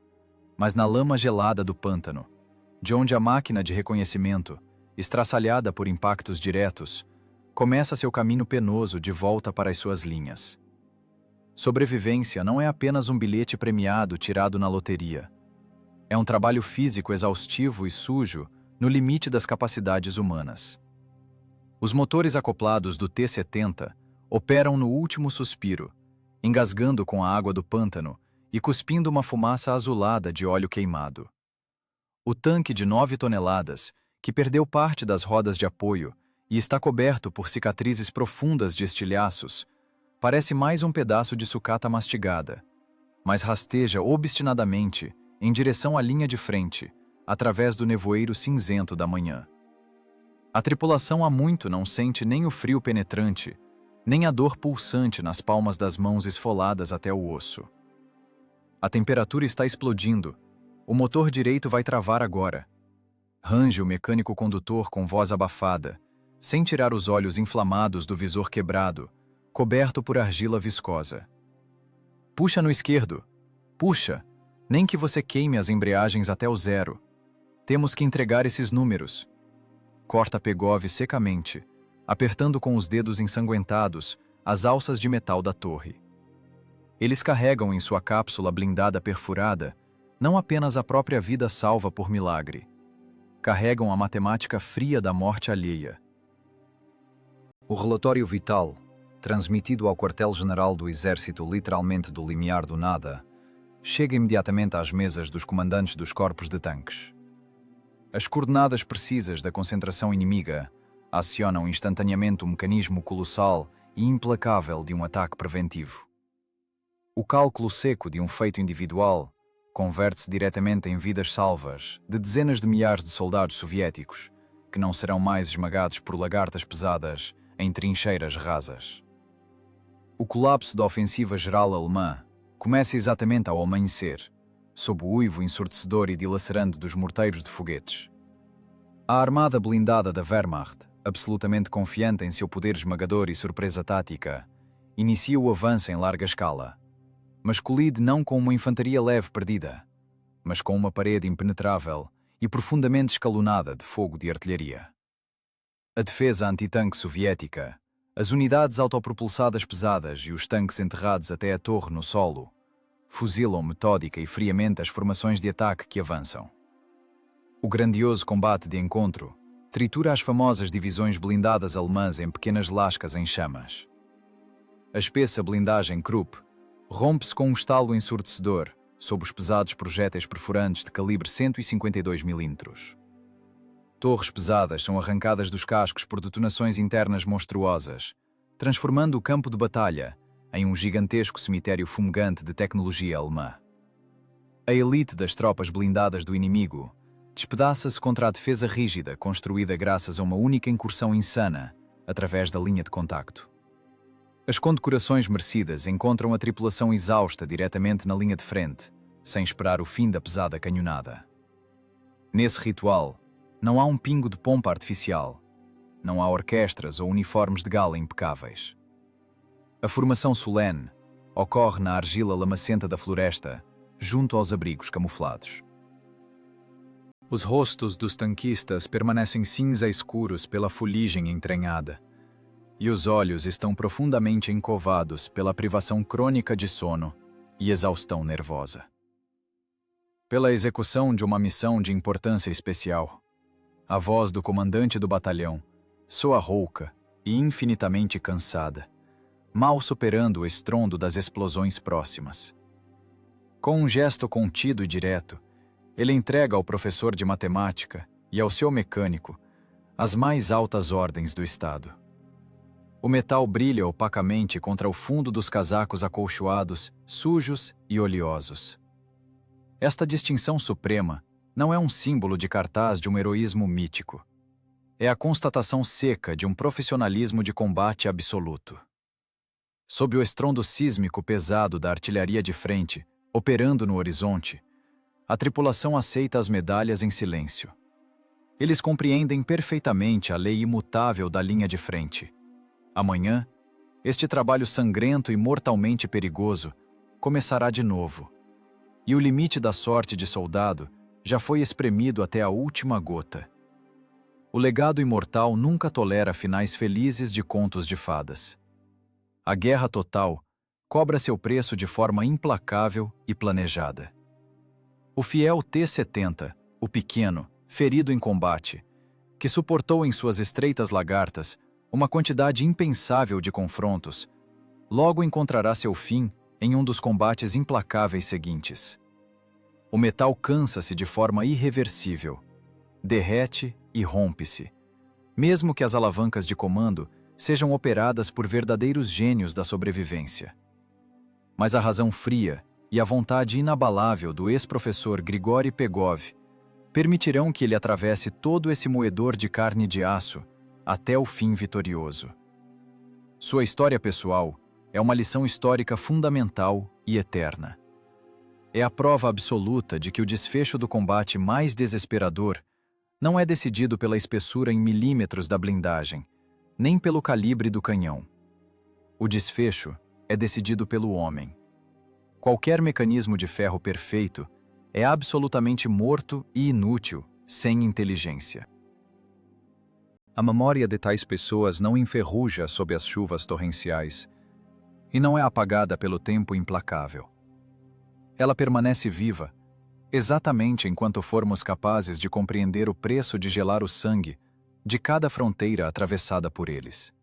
mas na lama gelada do pântano, de onde a máquina de reconhecimento, estraçalhada por impactos diretos, começa seu caminho penoso de volta para as suas linhas. Sobrevivência não é apenas um bilhete premiado tirado na loteria. É um trabalho físico exaustivo e sujo no limite das capacidades humanas. Os motores acoplados do T-70 operam no último suspiro, engasgando com a água do pântano e cuspindo uma fumaça azulada de óleo queimado. O tanque de 9 toneladas, que perdeu parte das rodas de apoio e está coberto por cicatrizes profundas de estilhaços, parece mais um pedaço de sucata mastigada, mas rasteja obstinadamente em direção à linha de frente, através do nevoeiro cinzento da manhã. A tripulação há muito não sente nem o frio penetrante, nem a dor pulsante nas palmas das mãos esfoladas até o osso. A temperatura está explodindo. O motor direito vai travar agora. Range o mecânico condutor com voz abafada, sem tirar os olhos inflamados do visor quebrado, coberto por argila viscosa. Puxa no esquerdo. Puxa, nem que você queime as embreagens até o zero. Temos que entregar esses números. Corta Pegov secamente, apertando com os dedos ensanguentados as alças de metal da torre. Eles carregam em sua cápsula blindada perfurada não apenas a própria vida salva por milagre. Carregam a matemática fria da morte alheia. O relatório vital, transmitido ao quartel-general do Exército literalmente do limiar do nada, chega imediatamente às mesas dos comandantes dos corpos de tanques. As coordenadas precisas da concentração inimiga acionam instantaneamente o mecanismo colossal e implacável de um ataque preventivo. O cálculo seco de um feito individual converte-se diretamente em vidas salvas de dezenas de milhares de soldados soviéticos que não serão mais esmagados por lagartas pesadas em trincheiras rasas. O colapso da ofensiva geral alemã começa exatamente ao amanhecer, sob o uivo ensurdecedor e dilacerante dos morteiros de foguetes. A armada blindada da Wehrmacht, absolutamente confiante em seu poder esmagador e surpresa tática, inicia o avanço em larga escala, mas colide não com uma infantaria leve perdida, mas com uma parede impenetrável e profundamente escalonada de fogo de artilharia. A defesa antitanque soviética, as unidades autopropulsadas pesadas e os tanques enterrados até a torre no solo, fuzilam metódica e friamente as formações de ataque que avançam. O grandioso combate de encontro tritura as famosas divisões blindadas alemãs em pequenas lascas em chamas. A espessa blindagem Krupp rompe-se com um estalo ensurdecedor sob os pesados projéteis perfurantes de calibre 152 mm. Torres pesadas são arrancadas dos cascos por detonações internas monstruosas, transformando o campo de batalha em um gigantesco cemitério fumegante de tecnologia alemã. A elite das tropas blindadas do inimigo despedaça-se contra a defesa rígida construída graças a uma única incursão insana através da linha de contacto. As condecorações merecidas encontram a tripulação exausta diretamente na linha de frente, sem esperar o fim da pesada canhonada. Nesse ritual, não há um pingo de pompa artificial, não há orquestras ou uniformes de gala impecáveis. A formação solene ocorre na argila lamacenta da floresta, junto aos abrigos camuflados. Os rostos dos tanquistas permanecem cinza escuros pela fuligem entranhada, e os olhos estão profundamente encovados pela privação crônica de sono e exaustão nervosa. Pela execução de uma missão de importância especial, a voz do comandante do batalhão soa rouca e infinitamente cansada, mal superando o estrondo das explosões próximas. Com um gesto contido e direto, ele entrega ao professor de matemática e ao seu mecânico as mais altas ordens do Estado. O metal brilha opacamente contra o fundo dos casacos acolchoados, sujos e oleosos. Esta distinção suprema não é um símbolo de cartaz de um heroísmo mítico. É a constatação seca de um profissionalismo de combate absoluto. Sob o estrondo sísmico pesado da artilharia de frente, operando no horizonte, a tripulação aceita as medalhas em silêncio. Eles compreendem perfeitamente a lei imutável da linha de frente. Amanhã, este trabalho sangrento e mortalmente perigoso começará de novo, e o limite da sorte de soldado já foi espremido até a última gota. O legado imortal nunca tolera finais felizes de contos de fadas. A guerra total cobra seu preço de forma implacável e planejada. O fiel T-70, o pequeno, ferido em combate, que suportou em suas estreitas lagartas uma quantidade impensável de confrontos, logo encontrará seu fim em um dos combates implacáveis seguintes. O metal cansa-se de forma irreversível, derrete e rompe-se, mesmo que as alavancas de comando sejam operadas por verdadeiros gênios da sobrevivência. Mas a razão fria e a vontade inabalável do ex-professor Grigori Pegov permitirão que ele atravesse todo esse moedor de carne de aço até o fim vitorioso. Sua história pessoal é uma lição histórica fundamental e eterna. É a prova absoluta de que o desfecho do combate mais desesperador não é decidido pela espessura em milímetros da blindagem, nem pelo calibre do canhão. O desfecho é decidido pelo homem. Qualquer mecanismo de ferro perfeito é absolutamente morto e inútil, sem inteligência. A memória de tais pessoas não enferruja sob as chuvas torrenciais e não é apagada pelo tempo implacável. Ela permanece viva, exatamente enquanto formos capazes de compreender o preço de gelar o sangue de cada fronteira atravessada por eles.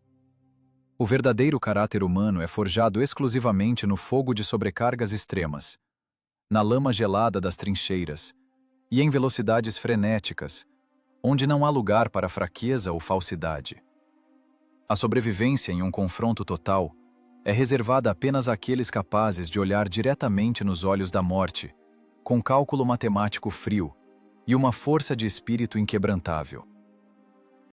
O verdadeiro caráter humano é forjado exclusivamente no fogo de sobrecargas extremas, na lama gelada das trincheiras e em velocidades frenéticas, onde não há lugar para fraqueza ou falsidade. A sobrevivência em um confronto total é reservada apenas àqueles capazes de olhar diretamente nos olhos da morte, com cálculo matemático frio e uma força de espírito inquebrantável.